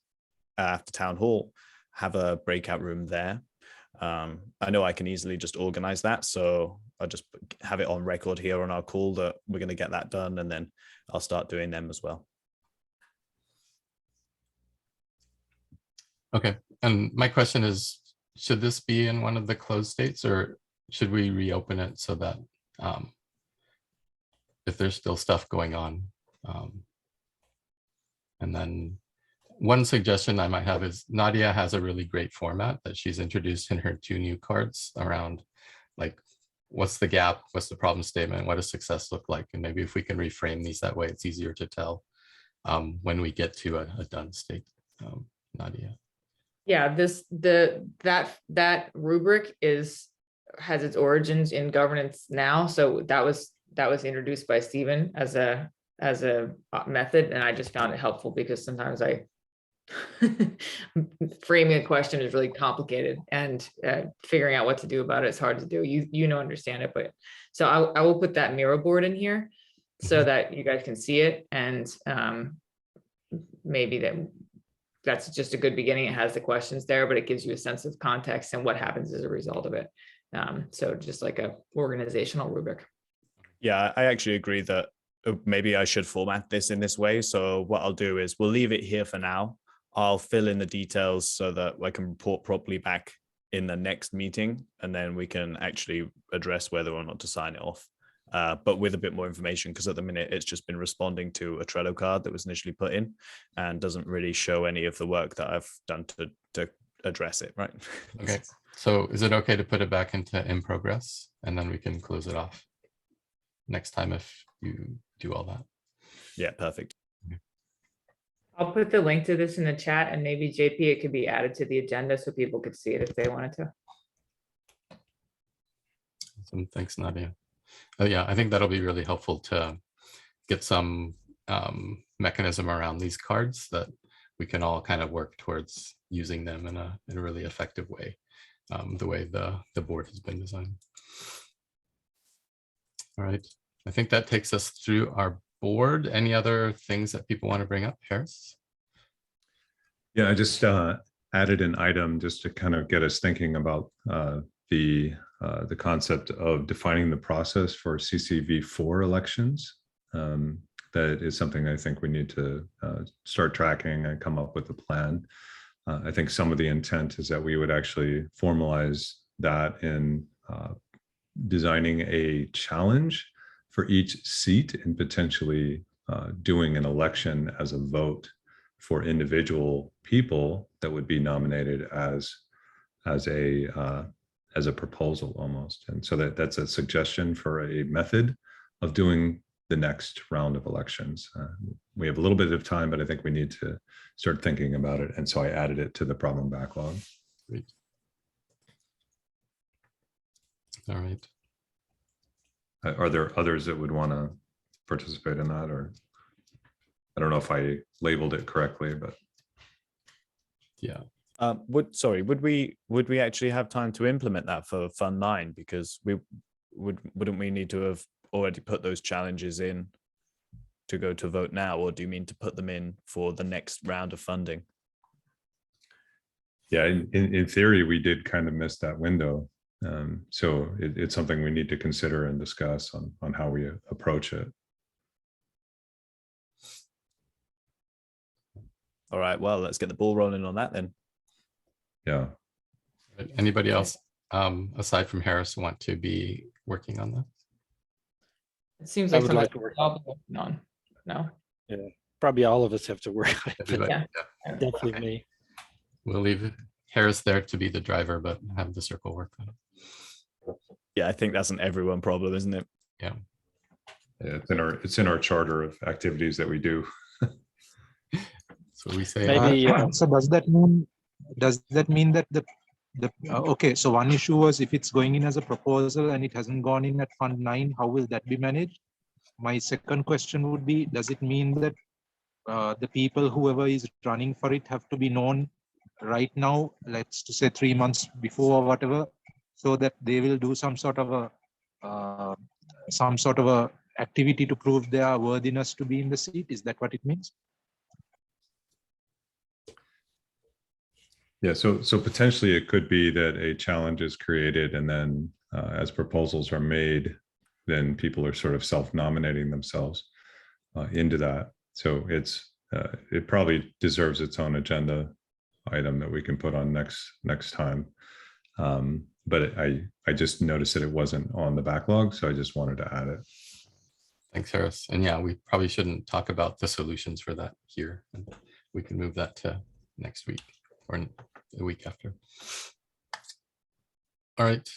after town hall, have a breakout room there. I know I can easily just organize that. So I'll just have it on record here on our call that we're going to get that done. And then I'll start doing them as well. Okay. And my question is, should this be in one of the closed states, or should we reopen it so that if there's still stuff going on? And then one suggestion I might have is Nadia has a really great format that she's introduced in her 2 new cards around, like, what's the gap, what's the problem statement, what does success look like? And maybe if we can reframe these that way, it's easier to tell when we get to a done state. Nadia. Yeah, that rubric has its origins in governance now. So that was introduced by Stephen as a method, and I just found it helpful because sometimes framing a question is really complicated, and figuring out what to do about it is hard to do. You understand it, but so I will put that mirror board in here so that you guys can see it, and maybe that's just a good beginning. It has the questions there, but it gives you a sense of context and what happens as a result of it. So just like a organizational rubric. Yeah, I actually agree that maybe I should format this in this way. So what I'll do is we'll leave it here for now. I'll fill in the details so that I can report properly back in the next meeting, and then we can actually address whether or not to sign it off. But with a bit more information, because at the minute it's just been responding to a Trello card that was initially put in and doesn't really show any of the work that I've done to address it, right? Okay, so is it okay to put it back into in progress, and then we can close it off next time if you do all that? Yeah, perfect. I'll put the link to this in the chat, and maybe JP, it could be added to the agenda so people could see it if they wanted to. Awesome. Thanks, Nadia. Yeah, I think that'll be really helpful to get some mechanism around these cards that we can all kind of work towards using them in a really effective way, the way the board has been designed. All right, I think that takes us through our board. Any other things that people want to bring up, Harris? Yeah, I just added an item just to kind of get us thinking about the concept of defining the process for CCv4 elections. That is something I think we need to start tracking and come up with a plan. I think some of the intent is that we would actually formalize that in designing a challenge for each seat and potentially doing an election as a vote for individual people that would be nominated as a proposal almost. And so that's a suggestion for a method of doing the next round of elections. We have a little bit of time, but I think we need to start thinking about it. And so I added it to the problem backlog. Great. All right. Are there others that would want to participate in that? Or I don't know if I labeled it correctly, but. Yeah. Would we actually have time to implement that for Fund 9? Because wouldn't we need to have already put those challenges in to go to vote now, or do you mean to put them in for the next round of funding? Yeah, in theory, we did kind of miss that window. So it's something we need to consider and discuss on how we approach it. All right, well, let's get the ball rolling on that then. Yeah, Anybody else aside from Harris want to be working on that? It seems I like would something like to work on I'll be working on. No. Yeah, probably all of us have to work on it, but Everybody, Yeah. yeah. definitely Okay. me. We'll leave Harris there to be the driver, but have the circle work on it. Yeah, I think that's an everyone problem, isn't it? Yeah. Yeah, it's in our charter of activities that we do. So we say Maybe So does that mean that the okay, so one issue was if it's going in as a proposal and it hasn't gone in at Fund 9, how will that be managed? My second question would be, does it mean that the people, whoever is running for it, have to be known right now, let's to say 3 months before or whatever, so that they will do some sort of a activity to prove their worthiness to be in the seat? Is that what it means? Yeah, so potentially it could be that a challenge is created, and then as proposals are made, then people are sort of self-nominating themselves into that. So it probably deserves its own agenda item that we can put on next time. But I just noticed that it wasn't on the backlog, so I just wanted to add it. thanks, Harris. And yeah, we probably shouldn't talk about the solutions for that here. We can move that to next week or the week after. All right.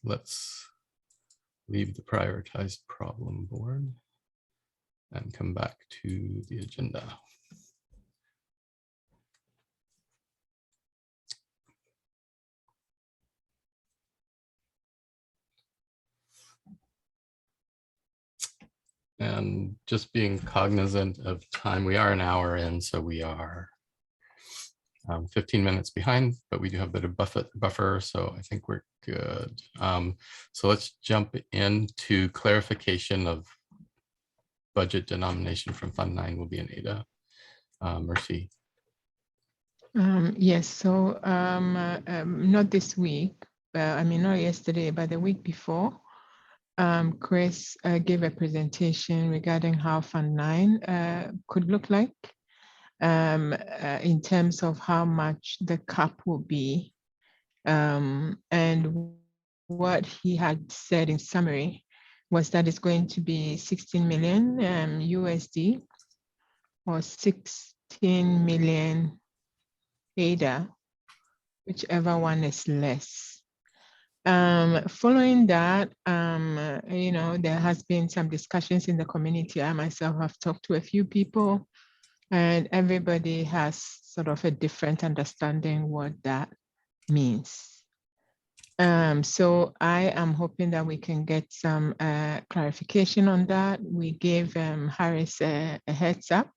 Let's leave the prioritized problem board and come back to the agenda. And just being cognizant of time, we are an hour in, so we are 15 minutes behind, but we do have a bit of buffer, so I think we're good. So let's jump into clarification of budget denomination from Fund 9 will be in ADA. Mercy. Yes, so not this week, I mean, not yesterday, but the week before, Chris gave a presentation regarding how Fund 9 could look like in terms of how much the cap will be. And what he had said in summary was that it's going to be 16 million USD or 16 million ADA, whichever one is less. Following that, there has been some discussions in the community. I myself have talked to a few people, and everybody has sort of a different understanding what that means. So I am hoping that we can get some clarification on that. We gave Harris a heads up,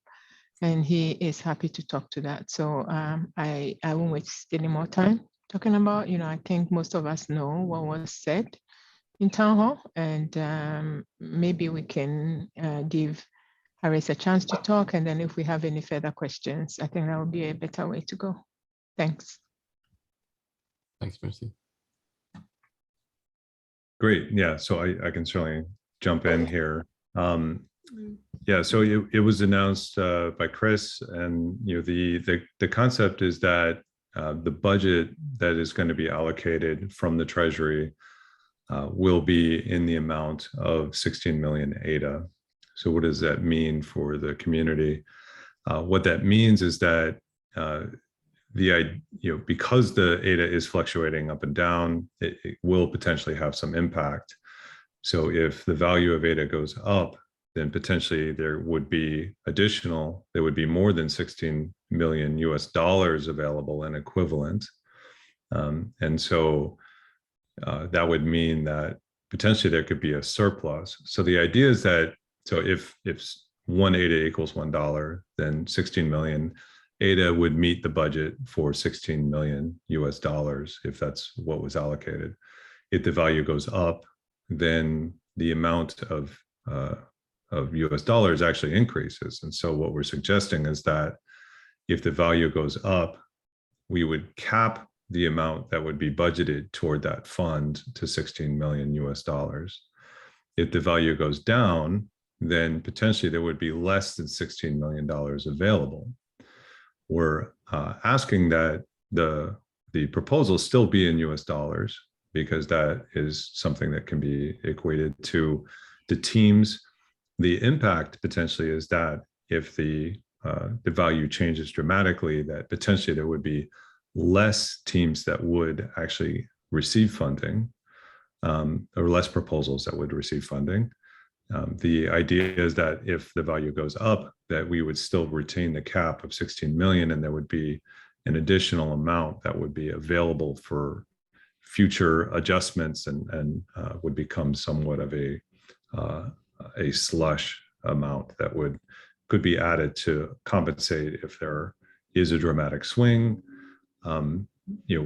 and he is happy to talk to that. So I won't waste any more time talking about, I think most of us know what was said in town hall, and maybe we can give Harris a chance to talk. And then if we have any further questions, I think that would be a better way to go. Thanks. Thanks, Mercy. Great. Yeah, so I can certainly jump in here. Yeah, so it was announced by Chris, and the concept is that the budget that is going to be allocated from the Treasury will be in the amount of 16 million ADA. So what does that mean for the community? What that means is that because the ADA is fluctuating up and down, it will potentially have some impact. So if the value of ADA goes up, then potentially there would be more than 16 million US dollars available and equivalent. And so that would mean that potentially there could be a surplus. So the idea is that, so if 1 ADA equals $1, then 16 million ADA would meet the budget for 16 million US dollars if that's what was allocated. If the value goes up, then the amount of US dollars actually increases. And so what we're suggesting is that if the value goes up, we would cap the amount that would be budgeted toward that fund to 16 million US dollars. If the value goes down, then potentially there would be less than $16 million available. We're asking that the the proposals still be in US dollars, because that is something that can be equated to the teams. The impact potentially is that if the value changes dramatically, that potentially there would be less teams that would actually receive funding, or less proposals that would receive funding. The idea is that if the value goes up, that we would still retain the cap of 16 million, and there would be an additional amount that would be available for future adjustments, and would become somewhat of a slush amount that could be added to compensate if there is a dramatic swing.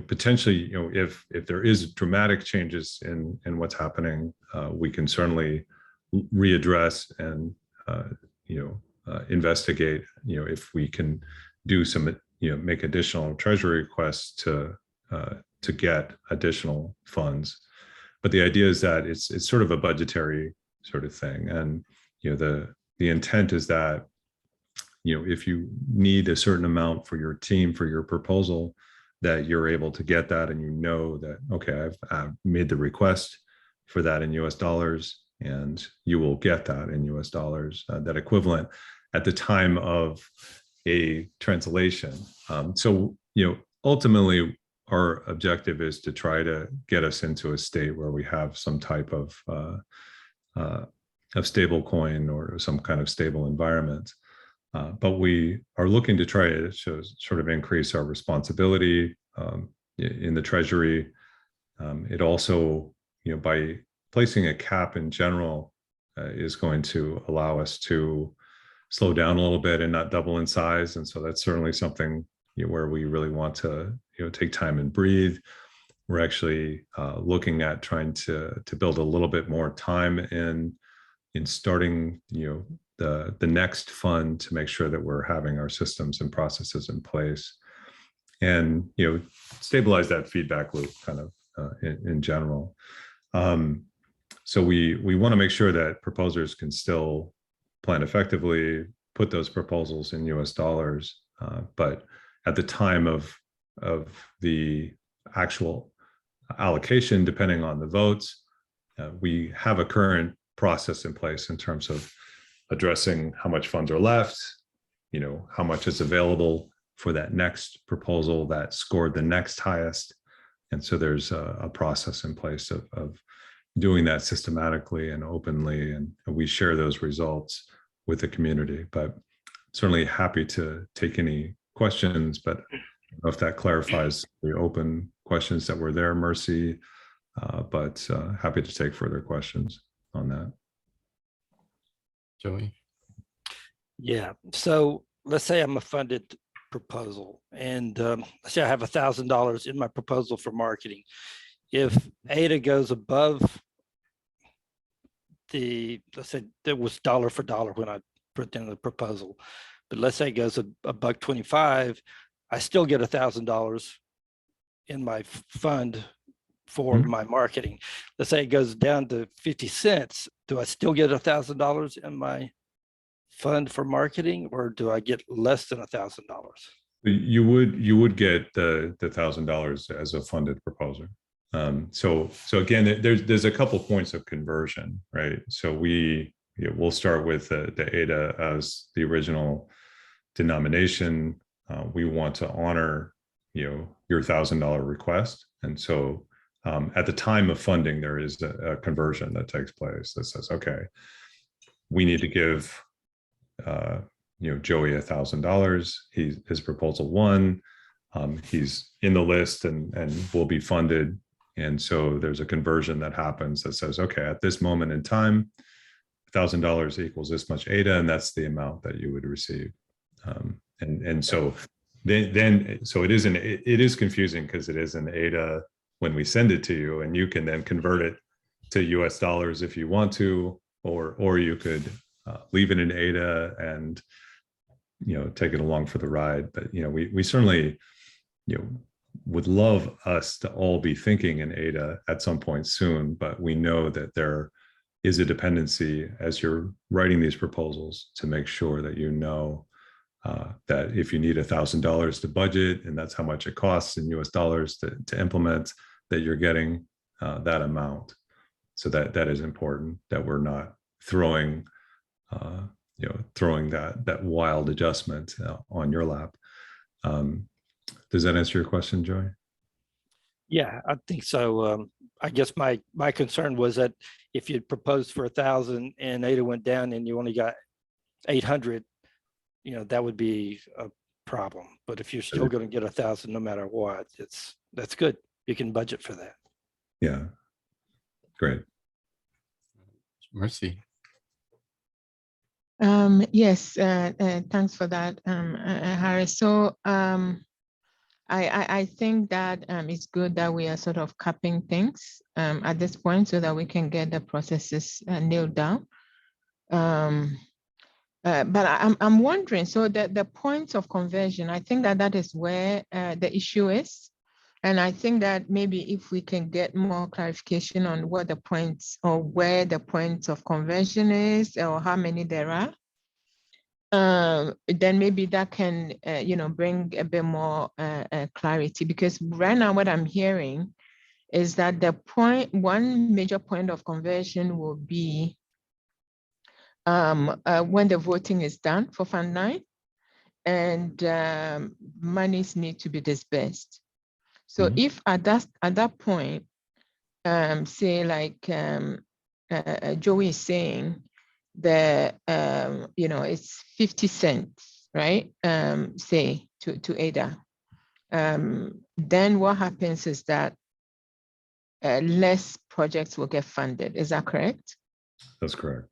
Potentially, if there is dramatic changes in what's happening, we can certainly readdress and investigate, if we can do some, make additional treasury requests to get additional funds. But the idea is that it's sort of a budgetary sort of thing, and the intent is that if you need a certain amount for your team, for your proposal, that you're able to get that, and that, okay, I've made the request for that in US dollars, and you will get that in US dollars, that equivalent at the time of a translation. So ultimately, our objective is to try to get us into a state where we have some type of stable coin or some kind of stable environment. But we are looking to try to sort of increase our responsibility in the treasury. It also, by placing a cap in general, is going to allow us to slow down a little bit and not double in size. And so that's certainly something where we really want to take time and breathe. We're actually looking at trying to build a little bit more time in starting the next fund, to make sure that we're having our systems and processes in place, and stabilize that feedback loop kind of in general. So we want to make sure that proposers can still plan effectively, put those proposals in US dollars, but at the time of the actual allocation, depending on the votes, we have a current process in place in terms of addressing how much funds are left, how much is available for that next proposal that scored the next highest. And so there's a process in place of doing that systematically and openly, and we share those results with the community. But certainly happy to take any questions, but I don't know if that clarifies the open questions that were there, Mercy, but happy to take further questions on that. Joey? Yeah, so let's say I'm a funded proposal, and let's say I have $1,000 in my proposal for marketing. If ADA goes above let's say that was dollar for dollar when I put in the proposal, but let's say it goes $1.25, I still get $1,000 in my fund for my marketing. Let's say it goes down to 50 cents. Do I still get $1,000 in my fund for marketing, or do I get less than $1,000? You would get the $1,000 as a funded proposer. So again, there's a couple points of conversion, right? So we'll start with the ADA as the original denomination. We want to honor your $1,000 request, and so at the time of funding, there is a conversion that takes place that says, okay, we need to give Joey $1,000. His proposal won. He's in the list and will be funded. And so there's a conversion that happens that says, okay, at this moment in time, $1,000 equals this much ADA, and that's the amount that you would receive. And so then it is confusing, because it is an ADA when we send it to you, and you can then convert it to US dollars if you want to, or you could leave it in ADA and take it along for the ride. But we certainly would love us to all be thinking in ADA at some point soon, but we know that there is a dependency as you're writing these proposals to make sure that that if you need $1,000 to budget and that's how much it costs in US dollars to implement, that you're getting that amount. So that is important, that we're not throwing throwing that wild adjustment on your lap. Does that answer your question, Joy? Yeah, I think so. I guess my concern was that if you'd proposed for 1,000 and ADA went down and you only got 800, that would be a problem. But if you're still going to get 1,000 no matter what, that's good. You can budget for that. Yeah, great. Mercy. Yes, thanks for that, Harry. So I think that it's good that we are sort of capping things at this point so that we can get the processes nailed down. But I'm wondering, so the points of conversion, I think that is where the issue is. And I think that maybe if we can get more clarification on what the points or where the points of conversion is or how many there are, then maybe that can, bring a bit more clarity, because right now what I'm hearing is that one major point of conversion will be when the voting is done for Fund 9 and monies need to be disbursed. So if at that point, say like Joey is saying, it's 50 cents, right? Say to ADA. Then what happens is that less projects will get funded. Is that correct? That's correct.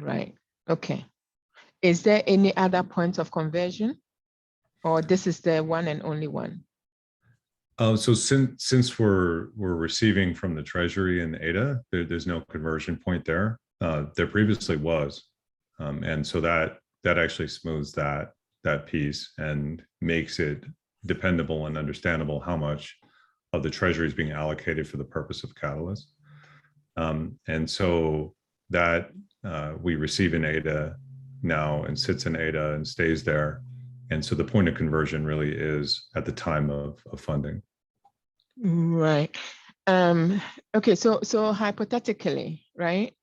Right. Okay. Is there any other points of conversion, or this is the one and only one? So since we're receiving from the Treasury and ADA, there's no conversion point there. There previously was, and so that actually smooths that piece and makes it dependable and understandable how much of the Treasury is being allocated for the purpose of Catalyst. And so that we receive in ADA now and sits in ADA and stays there. And so the point of conversion really is at the time of funding. Right. Okay, so hypothetically, right?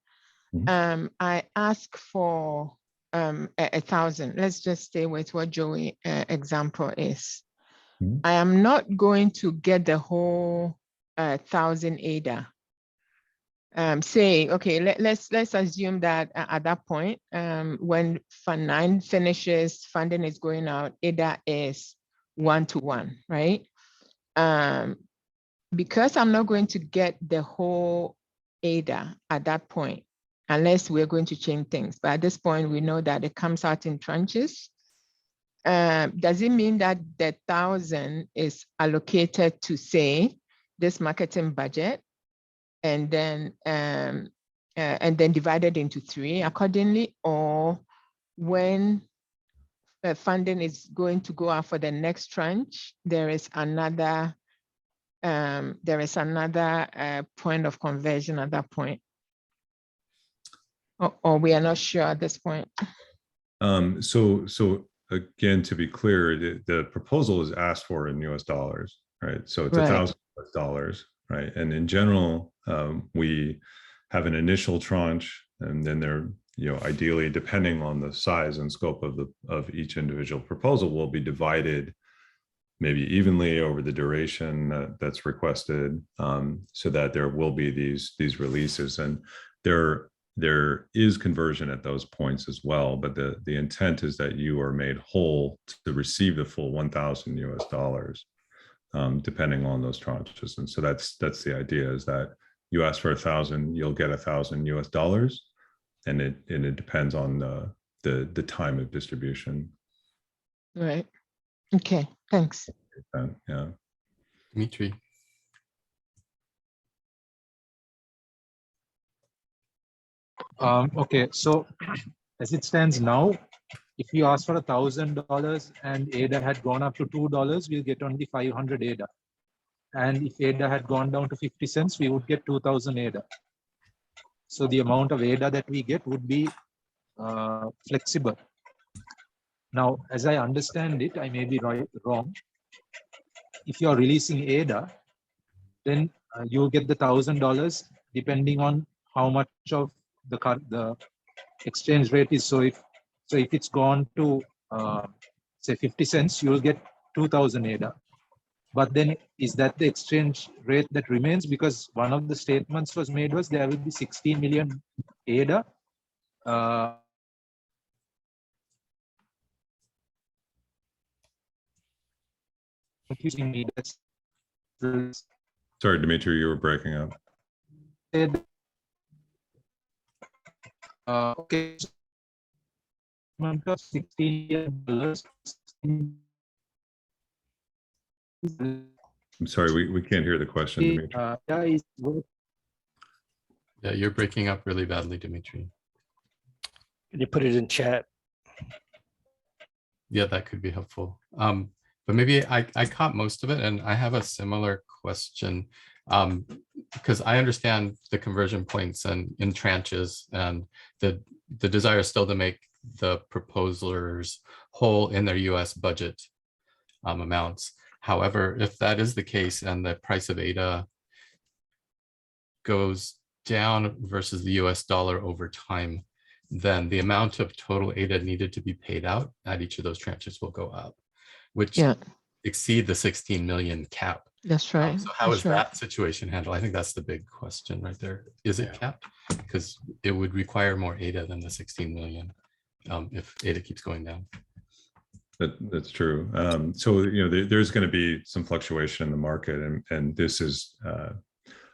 I ask for 1,000. Let's just stay with what Joey example is. I am not going to get the whole 1,000 ADA. Say, okay, let's assume that at that point, when Fund 9 finishes, funding is going out, ADA is 1-to-1, right? Because I'm not going to get the whole ADA at that point, unless we're going to change things. But at this point, we know that it comes out in tranches. Does it mean that the 1,000 is allocated to, say, this marketing budget, and then divided into 3 accordingly? Or when funding is going to go out for the next tranche, there is another point of conversion at that point? Or we are not sure at this point? So again, to be clear, the proposal is asked for in US dollars, right? So it's $1,000, right? And in general, we have an initial tranche, and then there, ideally, depending on the size and scope of each individual proposal, will be divided maybe evenly over the duration that's requested, so that there will be these releases. And there is conversion at those points as well, but the intent is that you are made whole to receive the full $1,000 depending on those tranches. And so that's the idea, is that you ask for 1,000, you'll get $1,000, and it depends on the time of distribution. Right. Okay. Thanks. Yeah. Dimitri. Okay, so as it stands now, if you ask for $1,000 and ADA had gone up to $2, we'll get only 500 ADA. And if ADA had gone down to 50 cents, we would get 2,000 ADA. So the amount of ADA that we get would be flexible. Now, as I understand it, I may be wrong. If you're releasing ADA, then you'll get the $1,000 depending on how much of the exchange rate is. So if it's gone to say 50 cents, you'll get 2,000 ADA. But then is that the exchange rate that remains? Because one of the statements was made was there will be 16 million ADA. Confusing me. Sorry, Dimitri, you were breaking up. Okay. $16. I'm sorry, we can't hear the question, Dimitri. Yeah, you're breaking up really badly, Dimitri. Can you put it in chat? Yeah, that could be helpful. But maybe I caught most of it, and I have a similar question because I understand the conversion points and in tranches, and the desire is still to make the proposers whole in their US budget amounts. However, if that is the case and the price of ADA goes down versus the US dollar over time, then the amount of total ADA needed to be paid out at each of those tranches will go up, which exceed the 16 million cap. That's right. So how is that situation handled? I think that's the big question right there. Is it capped? Because it would require more ADA than the 16 million if ADA keeps going down. That's true. So there's going to be some fluctuation in the market, and this is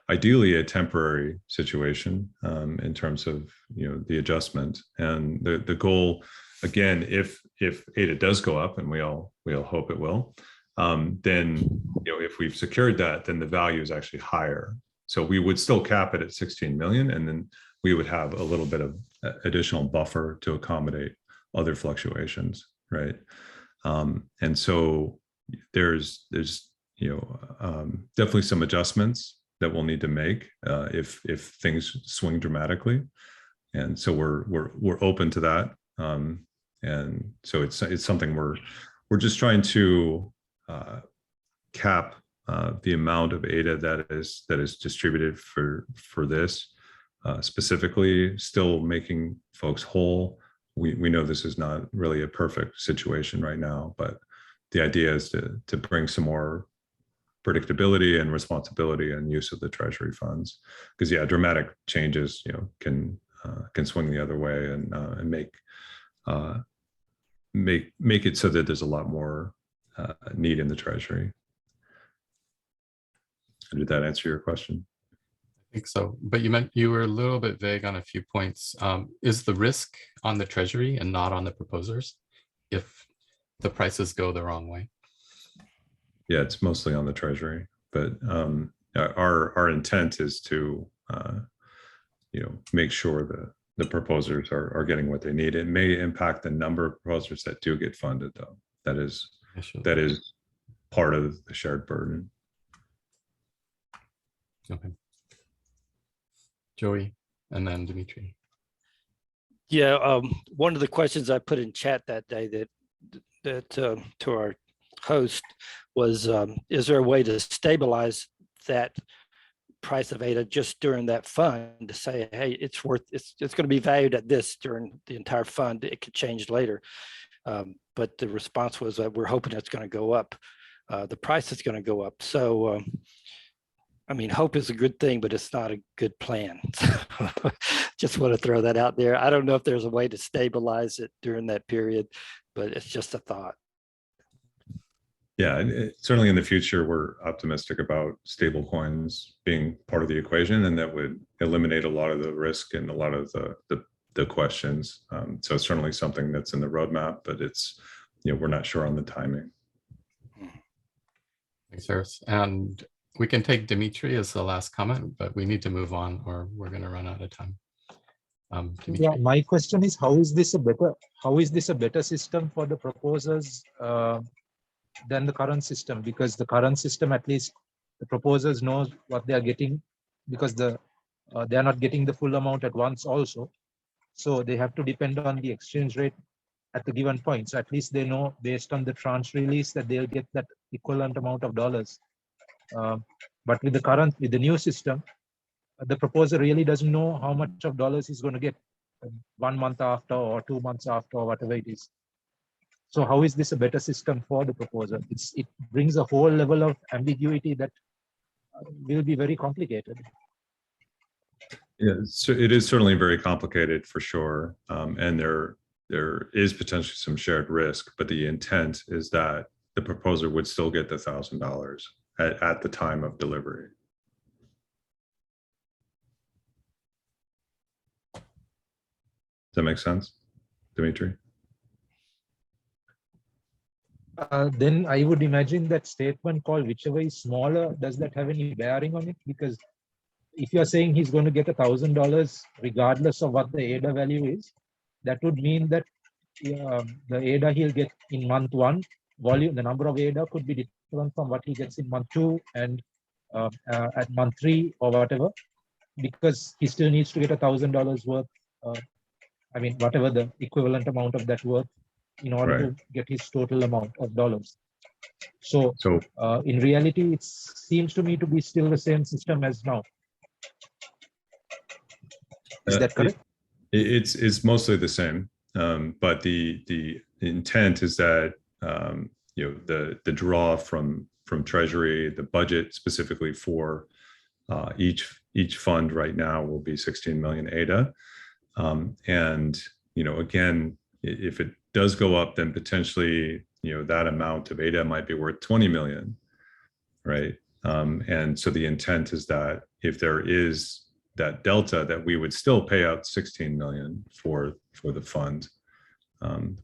ideally a temporary situation in terms of the adjustment. And the goal, again, if ADA does go up, and we all hope it will, then if we've secured that, then the value is actually higher. So we would still cap it at 16 million, and then we would have a little bit of additional buffer to accommodate other fluctuations, right? And so there's definitely some adjustments that we'll need to make if things swing dramatically, and so we're open to that. And so it's something we're just trying to cap the amount of ADA that is distributed for this specifically, still making folks whole. We know this is not really a perfect situation right now, but the idea is to bring some more predictability and responsibility and use of the treasury funds, because dramatic changes can swing the other way and make it so that there's a lot more need in the treasury. Did that answer your question? I think so, but you were a little bit vague on a few points. Is the risk on the treasury and not on the proposers if the prices go the wrong way? Yeah, it's mostly on the treasury, but our intent is to make sure the proposers are getting what they need. It may impact the number of proposers that do get funded, though. That is part of the shared burden. Okay. Joey, and then Dimitri. Yeah, one of the questions I put in chat that day that to our host was, is there a way to stabilize that price of ADA just during that fund, to say, hey, it's going to be valued at this during the entire fund. It could change later. But the response was that we're hoping it's going to go up. The price is going to go up. So, I mean, hope is a good thing, but it's not a good plan. Just want to throw that out there. I don't know if there's a way to stabilize it during that period, but it's just a thought. Yeah, certainly in the future, we're optimistic about stable coins being part of the equation, and that would eliminate a lot of the risk and a lot of the questions. So it's certainly something that's in the roadmap, but it's, we're not sure on the timing. Thanks, Rhys. And we can take Dimitri as the last comment, but we need to move on or we're going to run out of time. Yeah, my question is, how is this a better system for the proposers than the current system? Because the current system, at least the proposers know what they are getting, because they are not getting the full amount at once also. So they have to depend on the exchange rate at the given point. So at least they know based on the tranche release that they'll get that equivalent amount of dollars. But with the new system, the proposer really doesn't know how much of dollars he's going to get 1 month after or 2 months after or whatever it is. So how is this a better system for the proposer? It brings a whole level of ambiguity that will be very complicated. Yeah, so it is certainly very complicated for sure. And there is potentially some shared risk, but the intent is that the proposer would still get the $1,000 at the time of delivery. Does that make sense, Dimitri? Then I would imagine that statement called whichever is smaller, does that have any bearing on it? Because if you're saying he's going to get $1,000 regardless of what the ADA value is, that would mean that the ADA he'll get in month 1, volume, the number of ADA could be different from what he gets in month 2 and at month 3 or whatever, because he still needs to get $1,000 worth. I mean, whatever the equivalent amount of that worth in order to get his total amount of dollars. So in reality, it seems to me to be still the same system as now. Is that correct? It's mostly the same, but the intent is that the draw from Treasury, the budget specifically for each fund right now will be 16 million ADA, and again, if it does go up, then potentially that amount of ADA might be worth 20 million, right? And so the intent is that if there is that delta, that we would still pay out 16 million for the fund,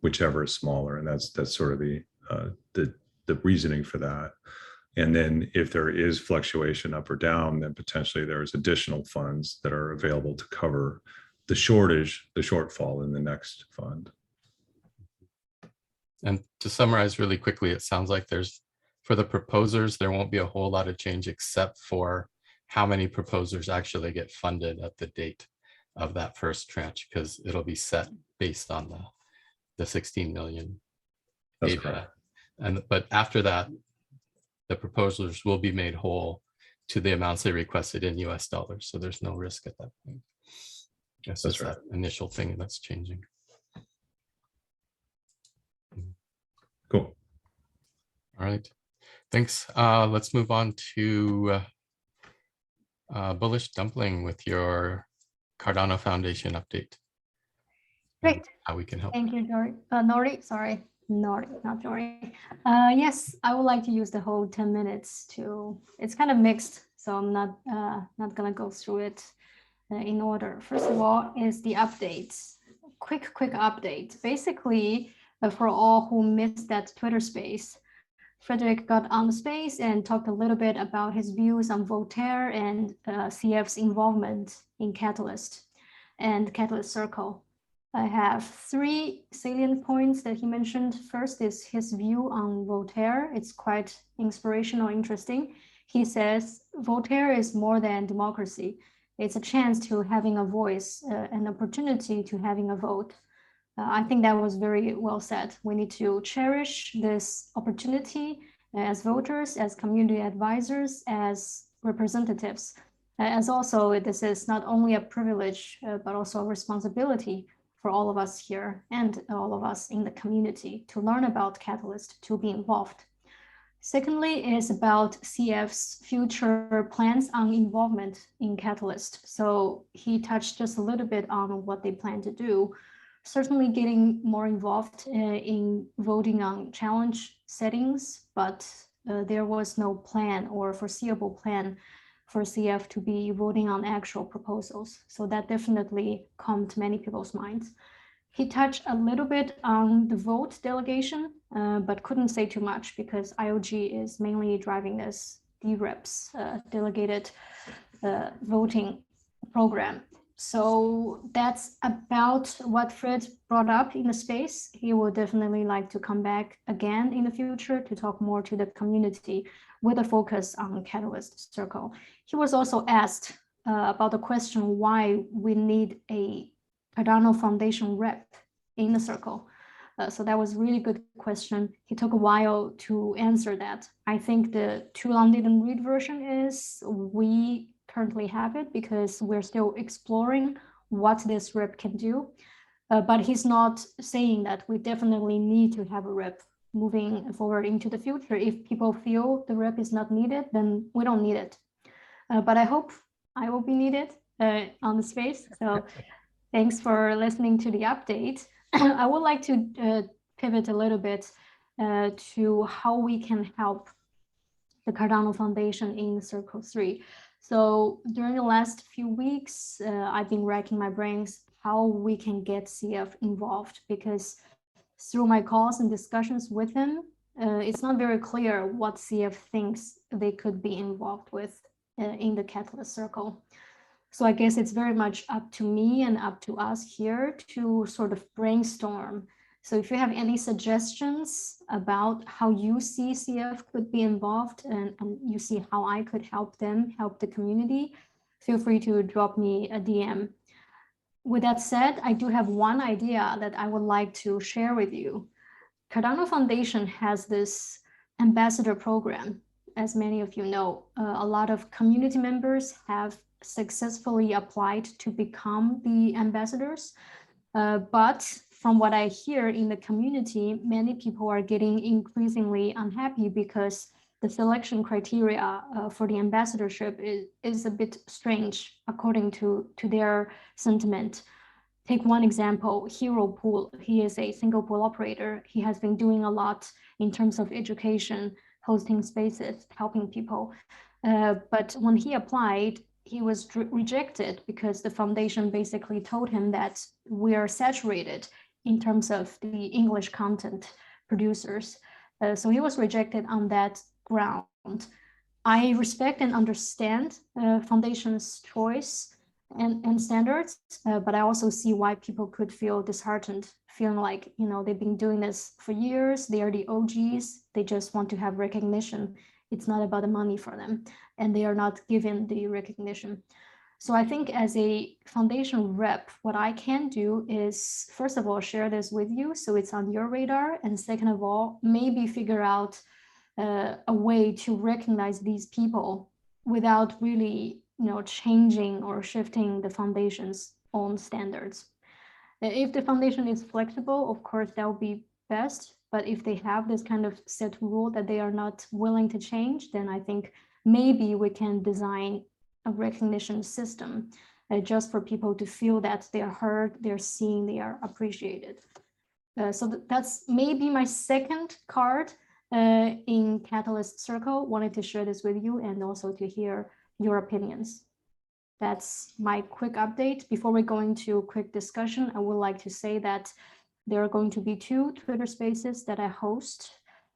whichever is smaller, and that's sort of the reasoning for that. And then if there is fluctuation up or down, then potentially there's additional funds that are available to cover the shortfall in the next fund. And to summarize really quickly, it sounds like for the proposers, there won't be a whole lot of change except for how many proposers actually get funded at the date of that first tranche, because it'll be set based on the 16 million. That's ADA. correct. But after that, the proposers will be made whole to the amounts they requested in US dollars. So there's no risk at that point. That's just right. That initial thing that's changing. Cool. All right. Thanks. Let's move on to Bullish Dumpling with your Cardano Foundation update. Great. How we can help. Thank you, Nori. Sorry, Nori, not Nori. Yes, I would like to use the whole 10 minutes to. It's kind of mixed, so I'm not gonna go through it in order. First of all, is the updates. Quick update. Basically, for all who missed that Twitter space, Frederick got on the space and talked a little bit about his views on Voltaire and CF's involvement in Catalyst and Catalyst Circle. I have 3 salient points that he mentioned. First is his view on Voltaire. It's quite inspirational, interesting. He says, Voltaire is more than democracy. It's a chance to having a voice, an opportunity to having a vote. I think that was very well said. We need to cherish this opportunity as voters, as community advisors, as representatives, as also this is not only a privilege, but also a responsibility for all of us here and all of us in the community to learn about Catalyst, to be involved. Secondly, is about CF's future plans on involvement in Catalyst. So he touched just a little bit on what they plan to do. Certainly getting more involved in voting on challenge settings, but there was no plan or foreseeable plan for CF to be voting on actual proposals. So that definitely calmed many people's minds. He touched a little bit on the vote delegation, but couldn't say too much because IOG is mainly driving this DREPS, delegated voting program. So that's about what Fred brought up in the space. He will definitely like to come back again in the future to talk more to the community with a focus on Catalyst Circle. He was also asked about the question why we need a Cardano Foundation rep in the circle. So that was a really good question. He took a while to answer that. I think the too long didn't read version is we currently have it because we're still exploring what this rep can do. But he's not saying that we definitely need to have a rep moving forward into the future. If people feel the rep is not needed, then we don't need it. But I hope I will be needed on the space. So thanks for listening to the update. I would like to pivot a little bit to how we can help the Cardano Foundation in Circle 3. So during the last few weeks, I've been racking my brains how we can get CF involved, because through my calls and discussions with him, it's not very clear what CF thinks they could be involved with in the Catalyst Circle. So I guess it's very much up to me and up to us here to sort of brainstorm. So if you have any suggestions about how you see CF could be involved and you see how I could help them, help the community, feel free to drop me a DM. With that said, I do have one idea that I would like to share with you. Cardano Foundation has this ambassador program. As many of you know, a lot of community members have successfully applied to become the ambassadors. But from what I hear in the community, many people are getting increasingly unhappy because the selection criteria for the ambassadorship is a bit strange according to their sentiment. Take one example, Hero Pool. He is a single pool operator. He has been doing a lot in terms of education, hosting spaces, helping people. But when he applied, he was rejected because the foundation basically told him that we are saturated in terms of the English content producers. So he was rejected on that ground. I respect and understand foundation's choice and standards, but I also see why people could feel disheartened, feeling like, you know, they've been doing this for years, they are the OGs, they just want to have recognition. It's not about the money for them, and they are not given the recognition. So I think as a foundation rep, what I can do is, first of all, share this with you so it's on your radar, and second of all, maybe figure out a way to recognize these people without really, you know, changing or shifting the foundation's own standards. If the foundation is flexible, of course, that would be best. But if they have this kind of set rule that they are not willing to change, then I think maybe we can design a recognition system just for people to feel that they are heard, they're seen, they are appreciated. So that's maybe my second card in Catalyst Circle. Wanted to share this with you and also to hear your opinions. That's my quick update. Before we go into a quick discussion, I would like to say that there are going to be 2 Twitter spaces that I host.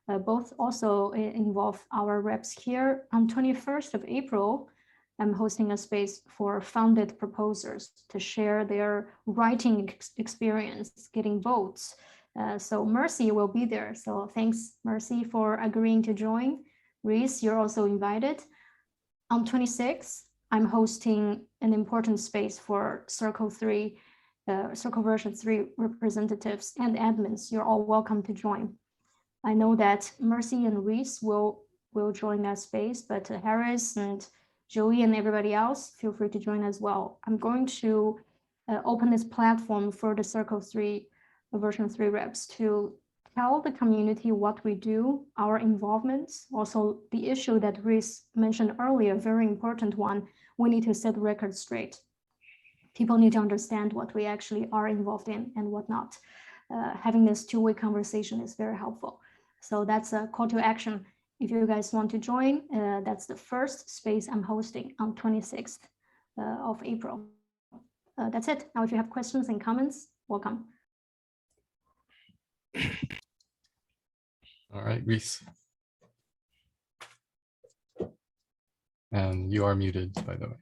Both also involve our reps here. On 21st of April, I'm hosting a space for founded proposers to share their writing experience, getting votes. So Mercy will be there. So thanks, Mercy, for agreeing to join. Rhys, you're also invited. On 26th, I'm hosting an important space for Circle 3, Circle version 3 representatives and admins. You're all welcome to join. I know that Mercy and Rhys will join that space, but Harris and Joey and everybody else, feel free to join as well. I'm going to open this platform for the Circle 3 version 3 reps to tell the community what we do, our involvements, also the issue that Rhys mentioned earlier, very important one, we need to set the record straight. People need to understand what we actually are involved in and what not. Having this two-way conversation is very helpful. So that's a call to action. If you guys want to join, that's the first space I'm hosting on 26th of April. That's it. Now, if you have questions and comments, welcome. All right, Rhys. And you are muted, by the way.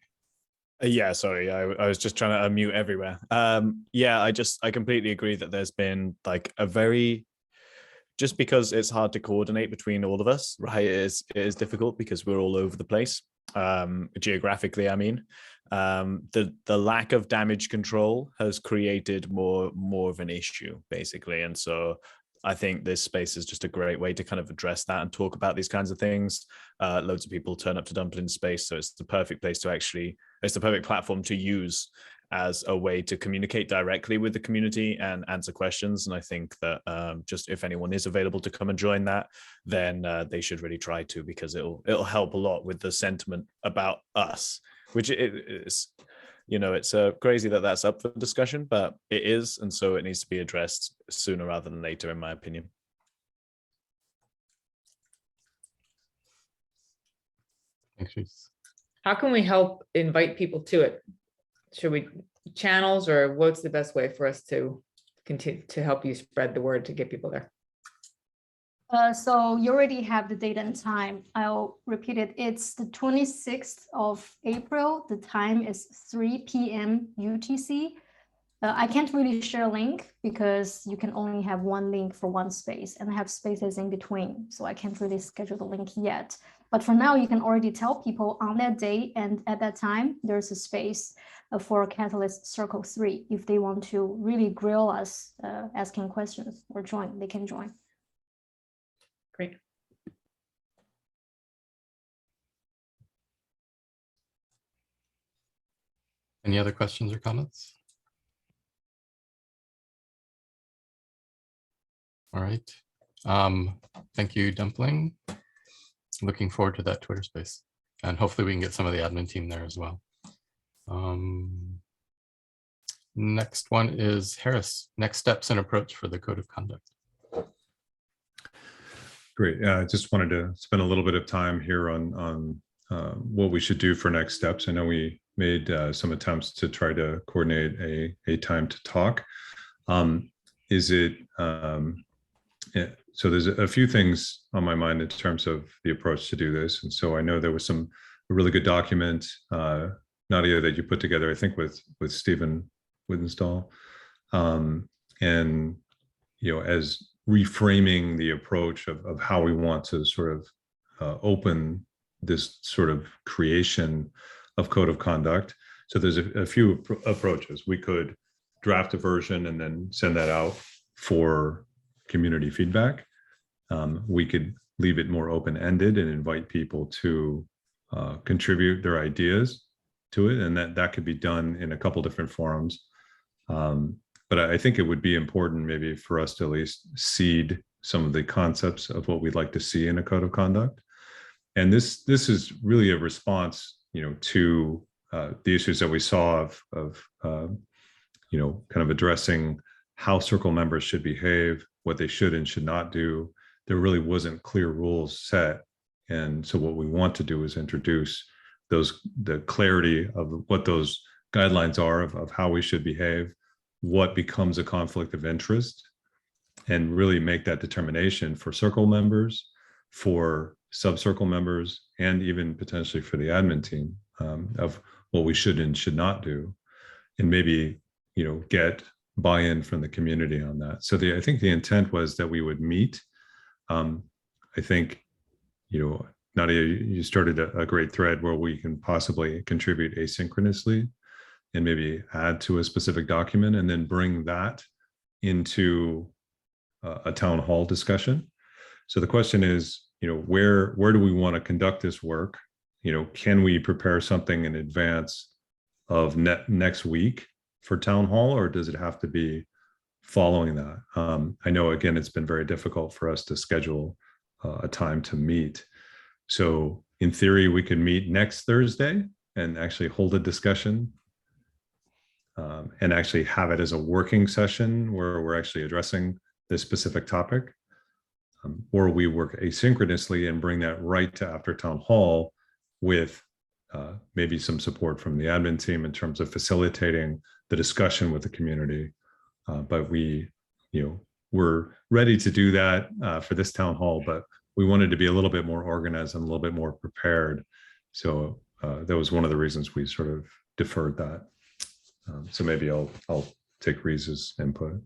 Yeah, sorry, I was just trying to unmute everywhere. Yeah, I completely agree that there's been like a very, just because it's hard to coordinate between all of us, right? It is difficult because we're all over the place. geographically, I mean. The lack of damage control has created more of an issue, basically. And so I think this space is just a great way to kind of address that and talk about these kinds of things. Loads of people turn up to Dumpling space, so it's the perfect place to it's the perfect platform to use as a way to communicate directly with the community and answer questions. And I think that just if anyone is available to come and join that, then they should really try to, because it'll help a lot with the sentiment about us, which is, it's crazy that that's up for discussion, but it is. And so it needs to be addressed sooner rather than later, in my opinion. Thanks, Rhys. How can we help invite people to it? Should we channels, or what's the best way for us to continue to help you spread the word to get people there? So you already have the date and time. I'll repeat it. It's the 26th of April. The time is 3 p.m. UTC. I can't really share a link because you can only have one link for one space, and I have spaces in between. So I can't really schedule the link yet. But for now, you can already tell people on that day and at that time, there's a space for Catalyst Circle 3. If they want to really grill us, asking questions or join, they can join. Great. Any other questions or comments? All right. Thank you, Dumpling. Looking forward to that Twitter space. And hopefully we can get some of the admin team there as well. Next one is Harris. Next steps and approach for the Code of Conduct. Great. I just wanted to spend a little bit of time here on what we should do for next steps. I know we made some attempts to try to coordinate a time to talk. So there's a few things on my mind in terms of the approach to do this. And so I know there was a really good document, Nadia, that you put together, I think with Stephen Widenstall. And, as reframing the approach of how we want to sort of open this sort of creation of code of conduct. So there's a few approaches. We could draft a version and then send that out for community feedback. We could leave it more open-ended and invite people to contribute their ideas to it, and that could be done in a couple different forums. But I think it would be important maybe for us to at least seed some of the concepts of what we'd like to see in a code of conduct. And this is really a response, to the issues that we saw of kind of addressing how circle members should behave, what they should and should not do. There really wasn't clear rules set. And so what we want to do is introduce the clarity of what those guidelines are of how we should behave, what becomes a conflict of interest, and really make that determination for circle members, for subcircle members, and even potentially for the admin team of what we should and should not do, and maybe get buy-in from the community on that. So I think the intent was that we would meet. I think Nadia, you started a great thread where we can possibly contribute asynchronously and maybe add to a specific document and then bring that into a town hall discussion. So the question is, where do we want to conduct this work? Can we prepare something in advance of next week for town hall, or does it have to be following that? I know, again, it's been very difficult for us to schedule a time to meet. So in theory, we could meet next Thursday and actually hold a discussion and actually have it as a working session where we're actually addressing this specific topic. Or we work asynchronously and bring that right to after town hall with maybe some support from the admin team in terms of facilitating the discussion with the community. But we're ready to do that for this town hall, but we wanted to be a little bit more organized and a little bit more prepared. So that was one of the reasons we sort of deferred that. So maybe I'll take Rhys's input.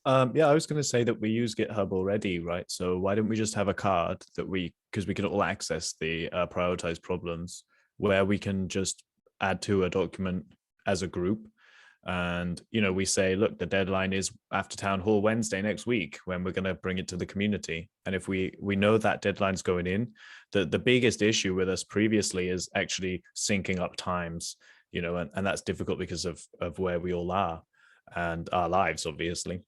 Yeah, I was going to say that we use GitHub already, right? So why don't we just have a card that because we can all access the prioritized problems, where we can just add to a document as a group. And, we say, look, the deadline is after town hall Wednesday next week, when we're going to bring it to the community. And if we know that deadline's going in, the biggest issue with us previously is actually syncing up times, and that's difficult because of where we all are and our lives, obviously.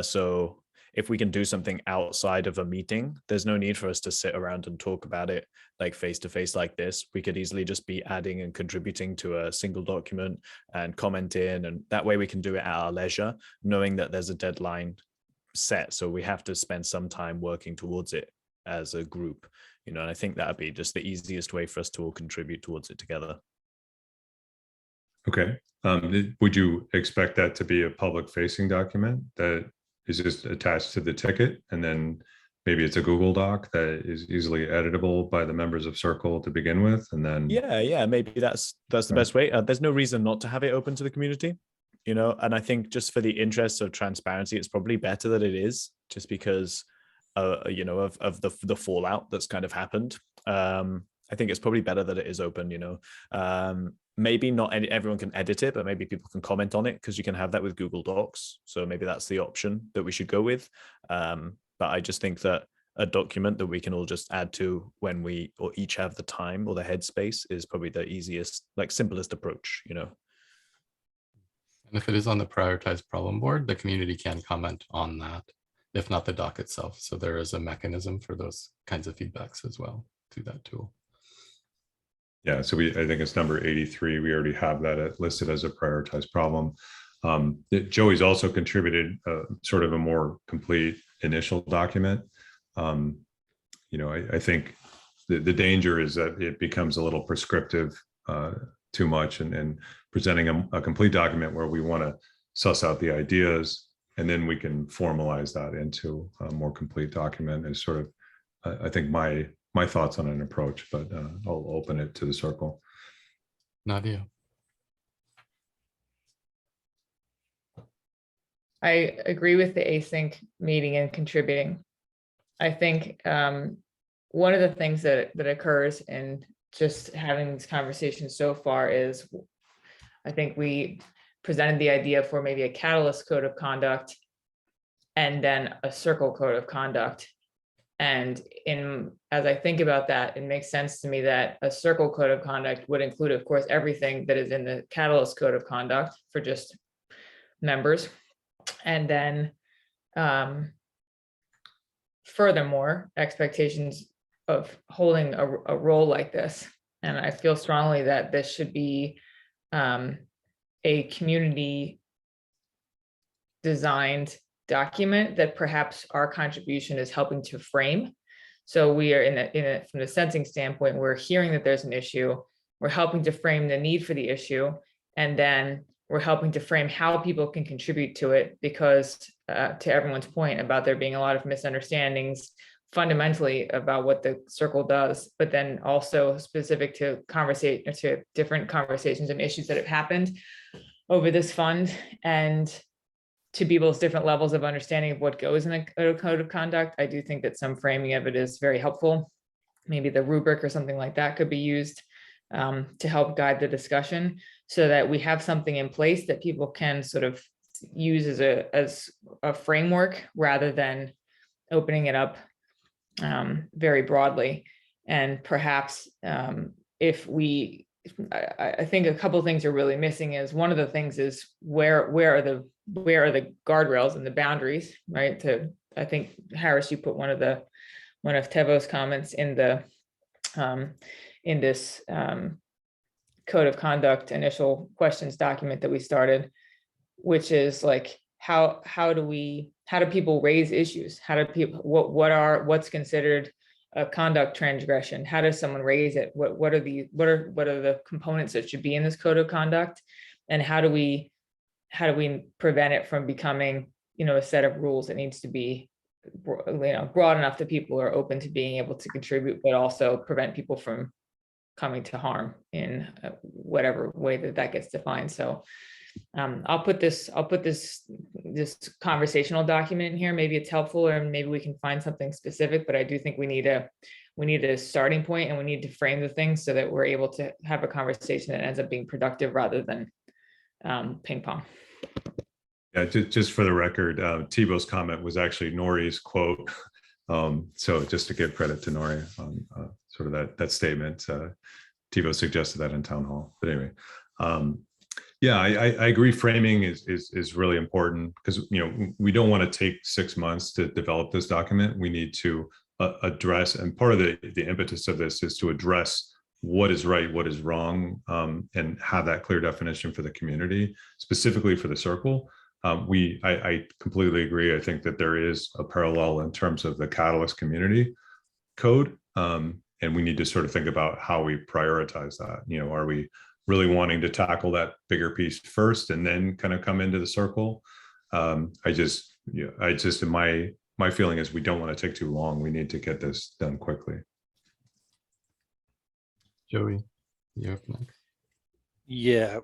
So if we can do something outside of a meeting, there's no need for us to sit around and talk about it like face to face like this. We could easily just be adding and contributing to a single document and comment in, and that way we can do it at our leisure, knowing that there's a deadline set. So we have to spend some time working towards it as a group, and I think that'd be just the easiest way for us to all contribute towards it together. Okay. Would you expect that to be a public facing document that is just attached to the ticket, and then maybe it's a Google Doc that is easily editable by the members of Circle to begin with, and then maybe that's the best way. There's no reason not to have it open to the community, and I think just for the interests of transparency, it's probably better that it is, just because of the fallout that's kind of happened. I think it's probably better that it is open. Maybe not everyone can edit it, but maybe people can comment on it, because you can have that with Google Docs. So maybe that's the option that we should go with. But I just think that a document that we can all just add to when we or each have the time or the headspace is probably the easiest, simplest approach, And if it is on the prioritized problem board, the community can comment on that, if not the doc itself. So there is a mechanism for those kinds of feedbacks as well through that tool. Yeah, so I think it's number 83. We already have that listed as a prioritized problem. Joey's also contributed sort of a more complete initial document. I think the danger is that it becomes a little prescriptive too much, and presenting a complete document where we want to suss out the ideas, and then we can formalize that into a more complete document is sort of, I think, my thoughts on an approach, but I'll open it to the circle. Nadia. I agree with the async meeting and contributing. I think one of the things that occurs in just having this conversation so far is, I think we presented the idea for maybe a Catalyst code of conduct and then a Circle code of conduct. And as I think about that, it makes sense to me that a Circle code of conduct would include, of course, everything that is in the Catalyst code of conduct for just members. And then furthermore, expectations of holding a role like this. And I feel strongly that this should be a community designed document that perhaps our contribution is helping to frame. So we are from the sensing standpoint, we're hearing that there's an issue, we're helping to frame the need for the issue, and then we're helping to frame how people can contribute to it, because to everyone's point about there being a lot of misunderstandings fundamentally about what the circle does, but then also specific to different conversations and issues that have happened over this fund, and to people's different levels of understanding of what goes in a code of conduct. I do think that some framing of it is very helpful. Maybe the rubric or something like that could be used to help guide the discussion, so that we have something in place that people can sort of use as a framework, rather than opening it up very broadly. And perhaps I think a couple of things are really missing. Is one of the things is where are the guardrails and the boundaries, right? I think Harris, you put one of Tevo's comments in this code of conduct initial questions document that we started, which is like, how do people raise issues? How do people, what's considered a conduct transgression? How does someone raise it? What are the components that should be in this code of conduct? And how do we prevent it from becoming, a set of rules that needs to be, broad enough that people are open to being able to contribute, but also prevent people from coming to harm in whatever way that gets defined. So I'll put this conversational document in here. Maybe it's helpful, or maybe we can find something specific, but I do think we need a starting point, and we need to frame the things so that we're able to have a conversation that ends up being productive rather than ping pong. Yeah, just for the record, Thibaut's comment was actually Nori's quote. So just to give credit to Nori on sort of that statement, Thibaut suggested that in town hall. But anyway, yeah, I agree. Framing is really important, because we don't want to take 6 months to develop this document. We need to address, and part of the impetus of this is to address what is right, what is wrong, and have that clear definition for the community, specifically for the circle. I completely agree. I think that there is a parallel in terms of the Catalyst community code, and we need to sort of think about how we prioritize that. Are we really wanting to tackle that bigger piece first and then kind of come into the circle? My feeling is we don't want to take too long. We need to get this done quickly. Joey, you're up next. Yeah.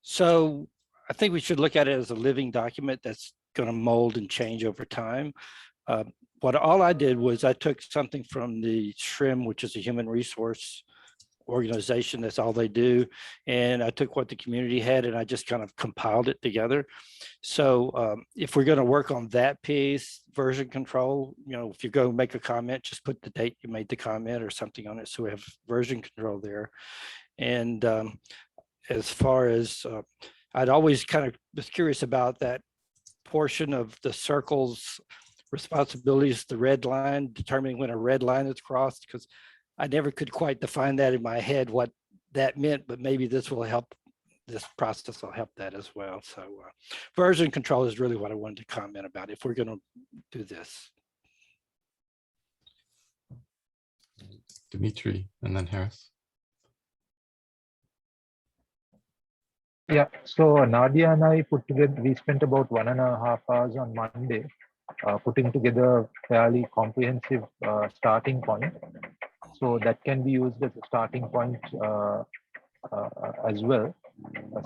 So I think we should look at it as a living document that's going to mold and change over time. All I did was I took something from the SHRM, which is a human resource organization. That's all they do. And I took what the community had and I just kind of compiled it together. So if we're going to work on that piece, version control, if you go make a comment, just put the date you made the comment or something on it, so we have version control there. And as far as I'd always kind of was curious about that portion of the circle's responsibilities, the red line, determining when a red line is crossed, because I never could quite define that in my head, what that meant, but maybe this will help. This process will help that as well. So version control is really what I wanted to comment about if we're going to do this. Dimitri, and then Harris. Yeah, so Nadia and I we spent about 1.5 hours on Monday putting together a fairly comprehensive starting point. So that can be used as a starting point as well,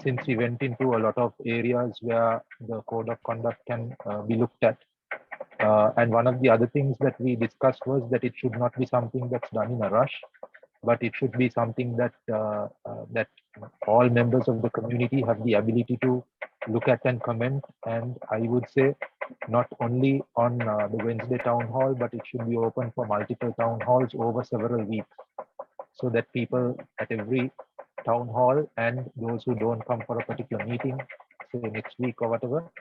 since we went into a lot of areas where the code of conduct can be looked at. And one of the other things that we discussed was that it should not be something that's done in a rush, but it should be something that that all members of the community have the ability to look at and comment. And I would say not only on the Wednesday town hall, but it should be open for multiple town halls over several weeks, so that people at every town hall and those who don't come for a particular meeting, say next week or whatever,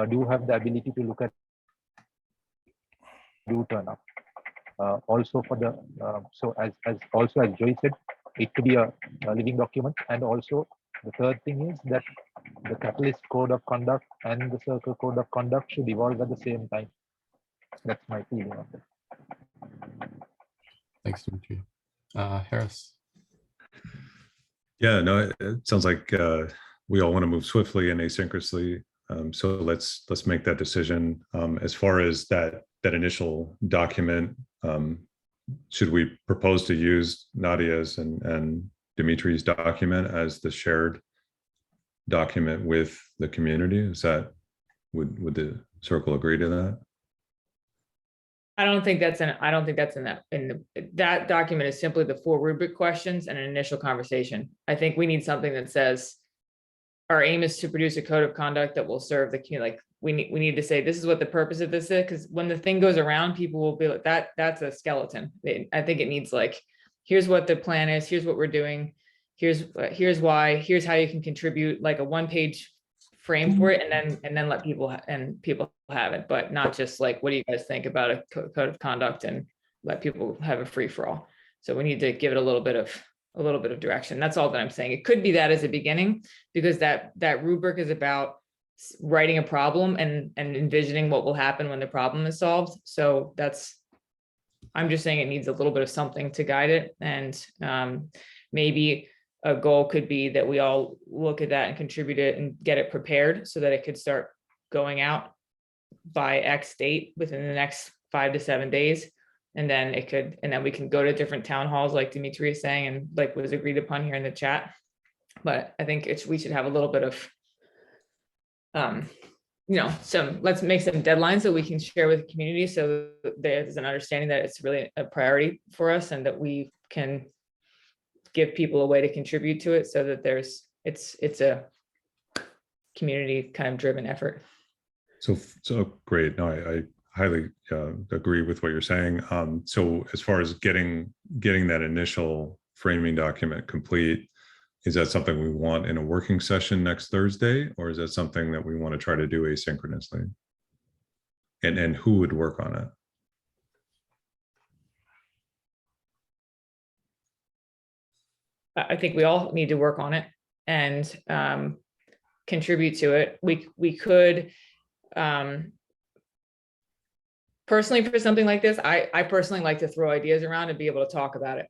do have the ability to look at, do turn up. Also for the so as Joy said, it could be a living document. And also the third thing is that the Catalyst code of conduct and the Circle code of conduct should evolve at the same time. That's my feeling on that. Thanks, Dimitri. Harris. Yeah, no, it sounds like we all want to move swiftly and asynchronously. So let's make that decision. As far as that initial document, should we propose to use Nadia's and Dimitri's document as the shared document with the community? Is that, would the circle agree to that? I don't think that's in that document is simply the 4 rubric questions and an initial conversation. I think we need something that says our aim is to produce a code of conduct that will serve the community. Like we need to say, this is what the purpose of this is, because when the thing goes around, people will be like, that's a skeleton. I think it needs like, here's what the plan is, here's what we're doing, here's why, here's how you can contribute, like a 1-page frame for it, and then let people have it, but not just like, what do you guys think about a code of conduct, and let people have a free for all. So we need to give it a little bit of direction. That's all that I'm saying. It could be that as a beginning, because that rubric is about writing a problem and envisioning what will happen when the problem is solved. So I'm just saying it needs a little bit of something to guide it. And maybe a goal could be that we all look at that and contribute it and get it prepared so that it could start going out by X date within the next 5 to 7 days. And then we can go to different town halls like Dimitri is saying, and like was agreed upon here in the chat. But I think we should have a little bit of, let's make some deadlines that we can share with the community, so that there's an understanding that it's really a priority for us and that we can give people a way to contribute to it, so that it's a community kind of driven effort. So great. No, I highly agree with what you're saying. So as far as getting that initial framing document complete, is that something we want in a working session next Thursday, or is that something that we want to try to do asynchronously? And who would work on it? I think we all need to work on it and contribute to it. We could, personally, for something like this, I personally like to throw ideas around and be able to talk about it,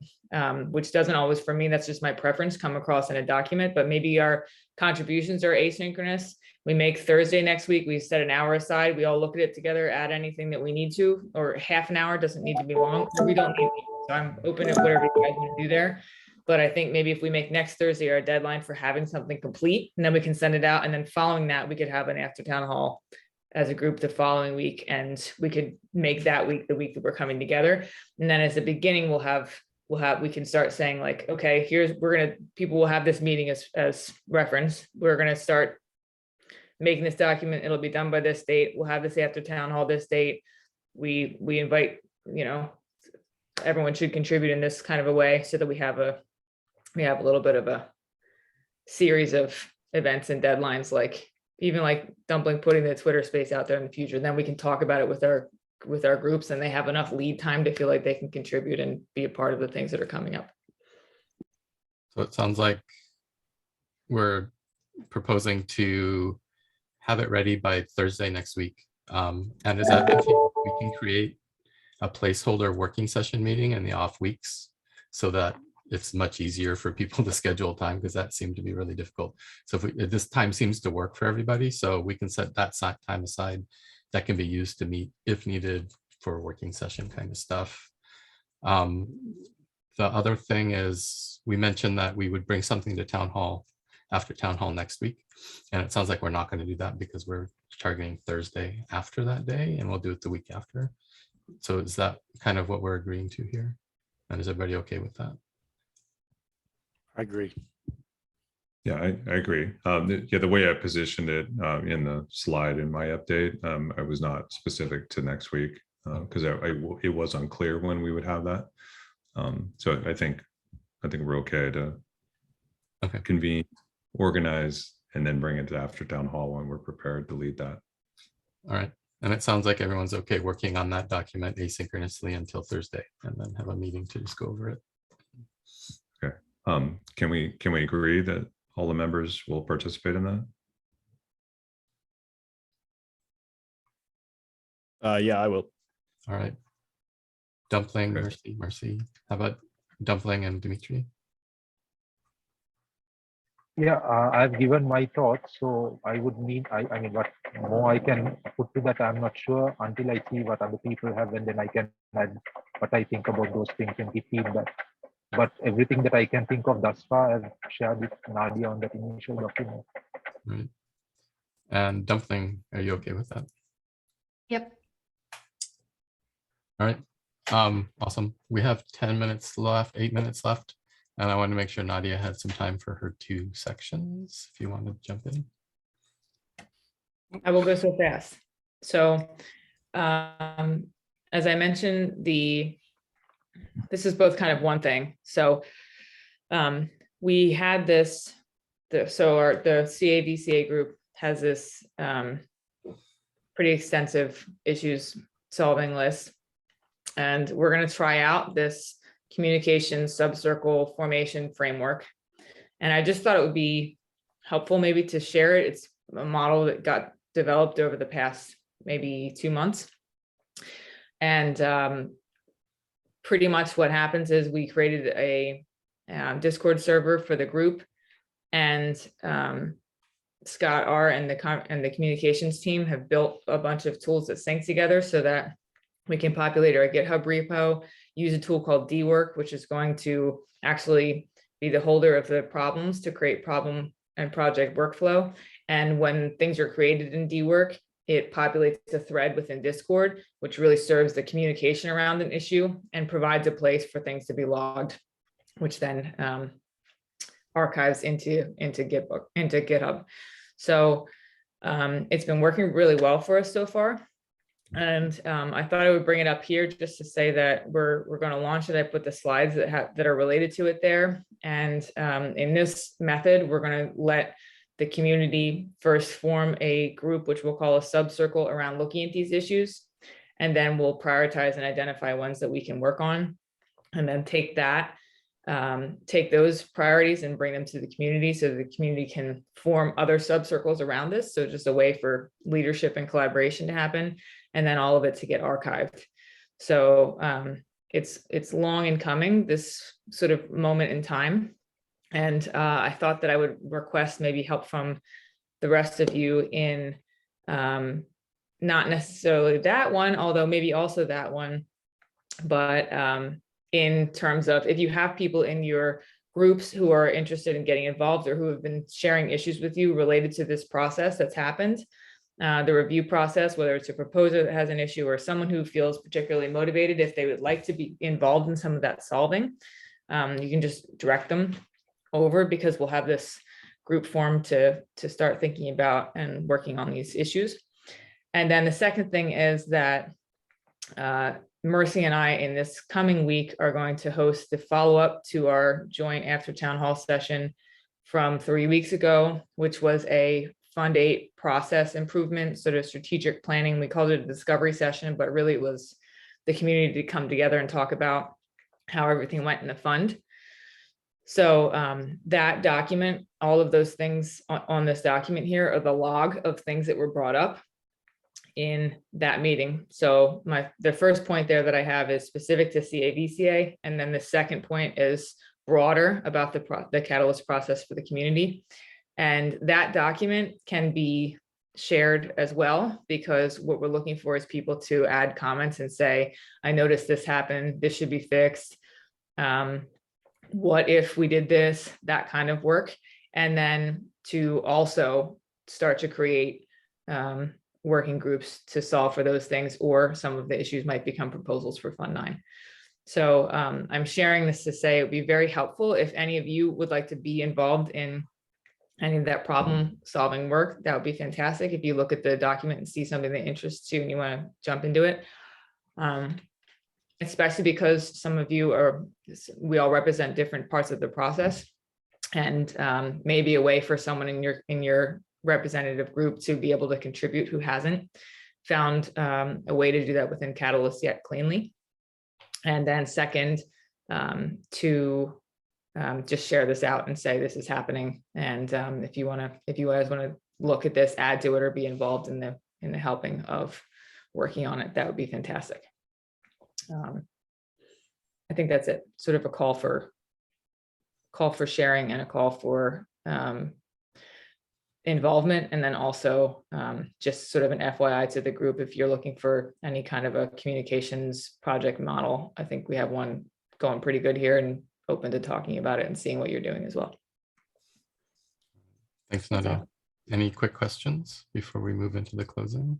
which doesn't always, for me, that's just my preference, come across in a document. But maybe our contributions are asynchronous. We make Thursday next week, we set an hour aside, we all look at it together, add anything that we need to, or half an hour, doesn't need to be long, we don't need to. So I'm open to whatever you guys want to do there. But I think maybe if we make next Thursday our deadline for having something complete, and then we can send it out, and then following that, we could have an after town hall as a group the following week, and we could make that week the week that we're coming together. And then as the beginning, we can start saying like, okay, people will have this meeting as reference. We're gonna start making this document. It'll be done by this date. We'll have this after town hall this date. We invite, everyone should contribute in this kind of a way, so that we have a little bit of a series of events and deadlines, like even like Dumpling putting the Twitter space out there in the future. Then we can talk about it with our groups, and they have enough lead time to feel like they can contribute and be a part of the things that are coming up. So it sounds like we're proposing to have it ready by Thursday next week. And is that if we can create a placeholder working session meeting in the off weeks, so that it's much easier for people to schedule time, because that seemed to be really difficult. So if this time seems to work for everybody, so we can set that time aside that can be used to meet if needed for working session kind of stuff. The other thing is, we mentioned that we would bring something to town hall after town hall next week. And it sounds like we're not going to do that, because we're targeting Thursday after that day, and we'll do it the week after. So is that kind of what we're agreeing to here? And is everybody okay with that? I agree. Yeah, I agree. The way I positioned it in the slide in my update, I was not specific to next week, because it was unclear when we would have that. So I think we're okay to convene, organize, and then bring it to after town hall when we're prepared to lead that. All right. And it sounds like everyone's okay working on that document asynchronously until Thursday, and then have a meeting to just go over it. Okay. Can we agree that all the members will participate in that? Yeah, I will. All right. Dumpling, Mercy. How about Dumpling and Dimitri? Yeah, I've given my thoughts, so I would need, I mean, what more I can put to that, I'm not sure until I see what other people have, and then I can add what I think about those things and give feedback. But everything that I can think of thus far, I've shared with Nadia on that initial document. Right. And Dumpling, are you okay with that? Yep. All right. Awesome. We have 10 minutes left, 8 minutes left. And I want to make sure Nadia had some time for her 2 sections, if you want to jump in. I will go so fast. So as I mentioned, this is both kind of one thing. So we had this, the CAVCA group has this pretty extensive issues solving list. And we're going to try out this communication subcircle formation framework. And I just thought it would be helpful maybe to share it. It's a model that got developed over the past maybe 2 months. And pretty much what happens is we created a Discord server for the group, and Scott R. and the communications team have built a bunch of tools that sync together, so that We can populate our GitHub repo, use a tool called dwork, which is going to actually be the holder of the problems to create problem and project workflow. And when things are created in dwork, it populates a thread within Discord, which really serves the communication around an issue and provides a place for things to be logged, which then archives into GitHub. So it's been working really well for us so far. And I thought I would bring it up here just to say that we're going to launch it. I put the slides that are related to it there. And in this method, we're going to let the community first form a group, which we'll call a subcircle, around looking at these issues. And then we'll prioritize and identify ones that we can work on. And then take those priorities and bring them to the community so the community can form other subcircles around this. So just a way for leadership and collaboration to happen, and then all of it to get archived. So it's long in coming, this sort of moment in time. And I thought that I would request maybe help from the rest of you in not necessarily that one, although maybe also that one, but in terms of if you have people in your groups who are interested in getting involved or who have been sharing issues with you related to this process that's happened, the review process, whether it's a proposer that has an issue or someone who feels particularly motivated, if they would like to be involved in some of that solving, you can just direct them over, because we'll have this group form to start thinking about and working on these issues. And then the second thing is that Mercy and I in this coming week are going to host the follow-up to our joint after town hall session from 3 weeks ago, which was a Fund 8 process improvement, sort of strategic planning. We called it a discovery session, but really it was the community to come together and talk about how everything went in the fund. So that document, all of those things on this document here are the log of things that were brought up in that meeting. So the first point there that I have is specific to CAVCA, and then the second point is broader about the Catalyst process for the community. And that document can be shared as well, because what we're looking for is people to add comments and say, I noticed this happened, this should be fixed. What if we did this, that kind of work. And then to also start to create working groups to solve for those things, or some of the issues might become proposals for Fund 9. So I'm sharing this to say it would be very helpful if any of you would like to be involved in any of that problem solving work. That would be fantastic. If you look at the document and see something that interests you and you want to jump into it, especially because some of you we all represent different parts of the process, and maybe a way for someone in your representative group to be able to contribute who hasn't found a way to do that within Catalyst yet cleanly. And then second, to just share this out and say this is happening. And if you guys want to look at this, add to it, or be involved in the helping of working on it, that would be fantastic. I think that's it. Sort of a call for sharing and a call for involvement, and then also just sort of an FYI to the group if you're looking for any kind of a communications project model. I think we have one going pretty good here, and open to talking about it and seeing what you're doing as well. Thanks, Nadia. Any quick questions before we move into the closing?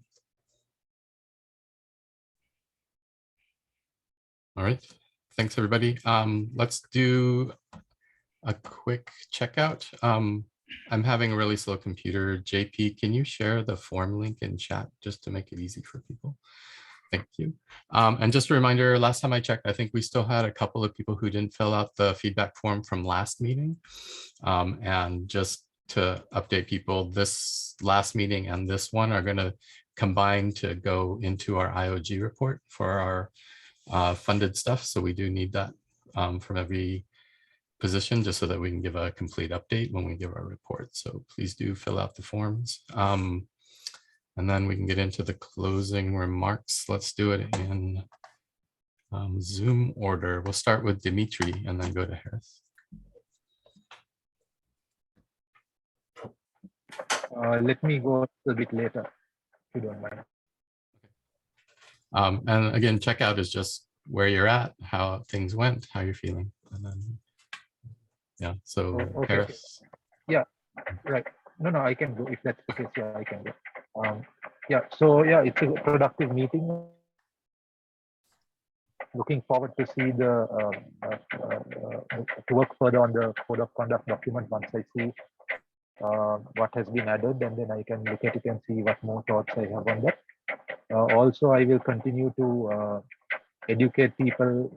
All right, thanks everybody. Let's do a quick checkout. I'm having a really slow computer. JP, can you share the form link in chat just to make it easy for people? Thank you. And just a reminder, last time I checked, I think we still had a couple of people who didn't fill out the feedback form from last meeting. And just to update people, this last meeting and this one are going to combine to go into our IOG report for our funded stuff. So we do need that from every position, just so that we can give a complete update when we give our report. So please do fill out the forms. And then we can get into the closing remarks. Let's do it in Zoom order. We'll start with Dimitri and then go to Harris. Let me go a bit later, if you don't mind. And again, checkout is just where you're at, how things went, how you're feeling. And then, yeah, so Oh, okay. Harris. Yeah, right. No, I can go if that's the case. Yeah, I can go. Yeah, so yeah, it's a productive meeting. Looking forward to see to work further on the code of conduct document once I see what has been added, and then I can look at it and see what more thoughts I have on that. Also, I will continue to educate people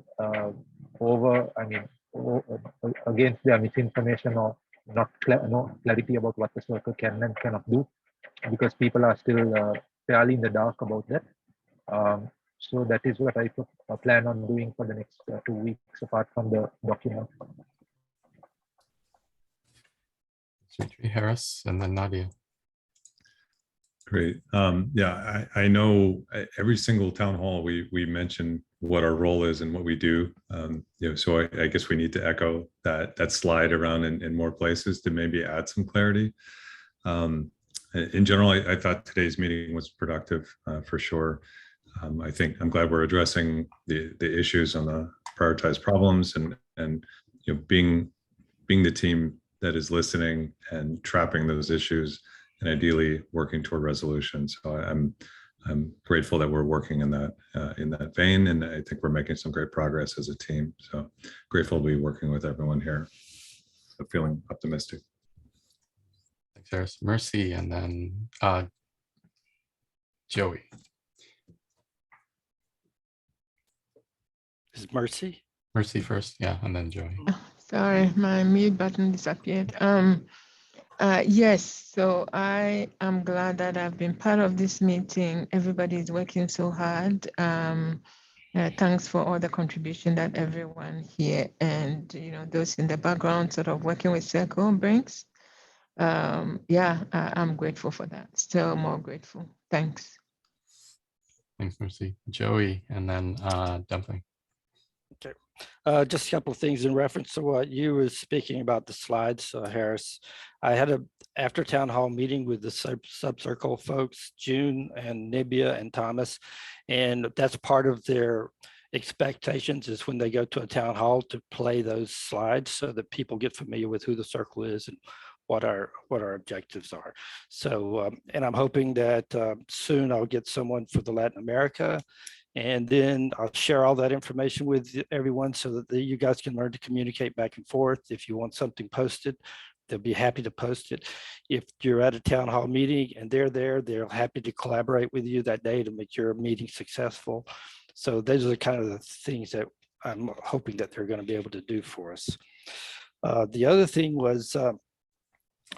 against their misinformation or no clarity about what the circle can and cannot do, because people are still fairly in the dark about that. So that is what I plan on doing for the next 2 weeks, apart from the document. Dimitri, Harris, and then Nadia. Great. Yeah, I know every single town hall we mention what our role is and what we do. So I guess we need to echo that slide around in more places to maybe add some clarity. In general, I thought today's meeting was productive for sure. I think I'm glad we're addressing the issues on the prioritized problems and being the team that is listening and trapping those issues and ideally working toward resolution. So I'm grateful that we're working in that vein, and I think we're making some great progress as a team. So grateful to be working with everyone here. So feeling optimistic. Thanks, Harris. Mercy, and then Joey. Is Mercy? Mercy first, yeah, and then Joey. Sorry, my mute button disappeared. Yes, so I am glad that I've been part of this meeting. Everybody is working so hard. Thanks for all the contribution that everyone here and those in the background sort of working with Circle brings. Yeah, I'm grateful for that. Still more grateful. Thanks. Thanks, Mercy. Joey, and then Dumpling. Okay. Just a couple of things in reference to what you were speaking about the slides, Harris. I had a after town hall meeting with the Subcircle folks, June and Nadia and Thomas, and that's part of their expectations is when they go to a town hall to play those slides so that people get familiar with who the circle is and what our objectives are. So, and I'm hoping that soon I'll get someone for the Latin America, and then I'll share all that information with everyone so that you guys can learn to communicate back and forth. If you want something posted, they'll be happy to post it. If you're at a town hall meeting and they're there, they're happy to collaborate with you that day to make your meeting successful. So those are the kind of the things that I'm hoping that they're going to be able to do for us. The other thing was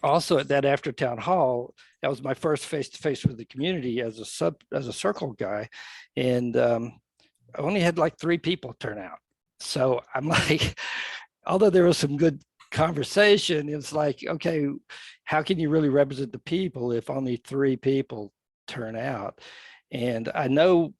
also at that after town hall, that was my first face-to-face with the community as a circle guy, and I only had like 3 people turn out. So I'm like, although there was some good conversation, it's like, okay, how can you really represent the people if only 3 people turn out? And I know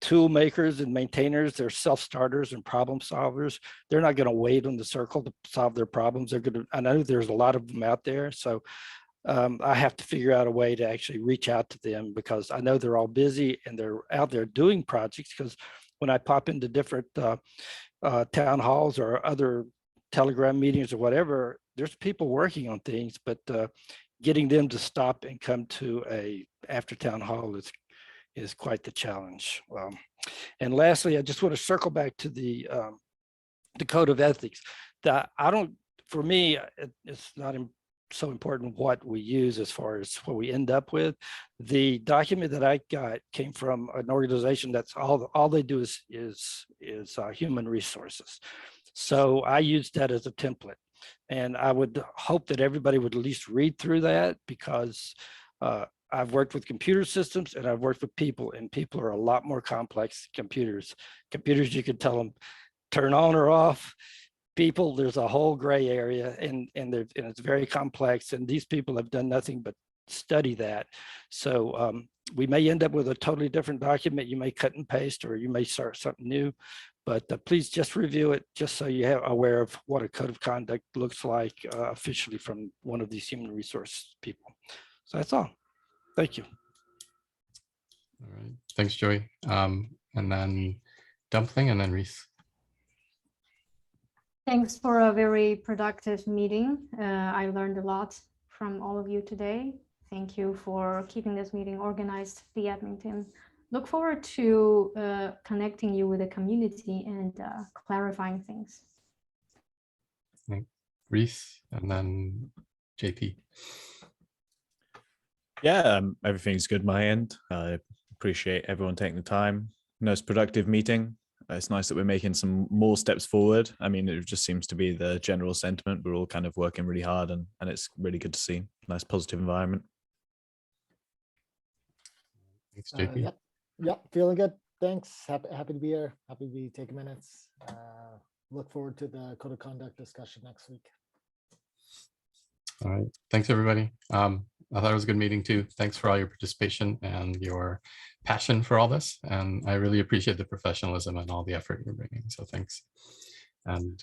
tool makers and maintainers, they're self-starters and problem solvers. They're not going to wait on the circle to solve their problems. They're going to, I know there's a lot of them out there. So I have to figure out a way to actually reach out to them, because I know they're all busy and they're out there doing projects. Because when I pop into different town halls or other Telegram meetings or whatever, there's people working on things, but getting them to stop and come to a after town hall is quite the challenge. And lastly, I just want to circle back to the code of ethics. That for me, it's not so important what we use as far as what we end up with. The document that I got came from an organization that's all they do is human resources. So I used that as a template, and I would hope that everybody would at least read through that, because I've worked with computer systems and I've worked with people, and people are a lot more complex than computers. Computers, you can tell them turn on or off. People, there's a whole gray area, and it's very complex, and these people have done nothing but study that. So we may end up with a totally different document. You may cut and paste, or you may start something new, but please just review it, just so you have aware of what a code of conduct looks like officially from one of these human resource people. So that's all. Thank you. All right. Thanks, Joey. And then Dumpling and then Rhys. Thanks for a very productive meeting. I learned a lot from all of you today. Thank you for keeping this meeting organized, the admin team. Look forward to connecting you with the community and clarifying things. Rhys and then JP. Yeah, everything's good my end. I appreciate everyone taking the time. Nice productive meeting. It's nice that we're making some more steps forward. I mean, it just seems to be the general sentiment. We're all kind of working really hard, and it's really good to see. Nice positive environment. Thanks, JP. Yep, feeling good. Thanks. Happy to be here. Happy to be taking minutes. Look forward to the code of conduct discussion next week. All right. Thanks, everybody. I thought it was a good meeting too. Thanks for all your participation and your passion for all this. And I really appreciate the professionalism and all the effort you're bringing. So thanks. And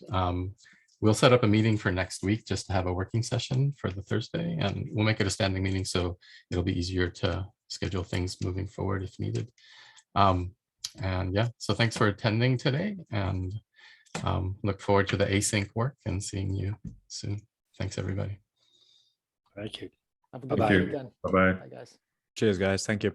we'll set up a meeting for next week just to have a working session for the Thursday. And we'll make it a standing meeting so it'll be easier to schedule things moving forward if needed. And yeah, so thanks for attending today and look forward to the async work and seeing you soon. Thanks, everybody. Thank you. Have a good Thank you. weekend. Bye-bye. Bye, guys. Cheers, guys. Thank you.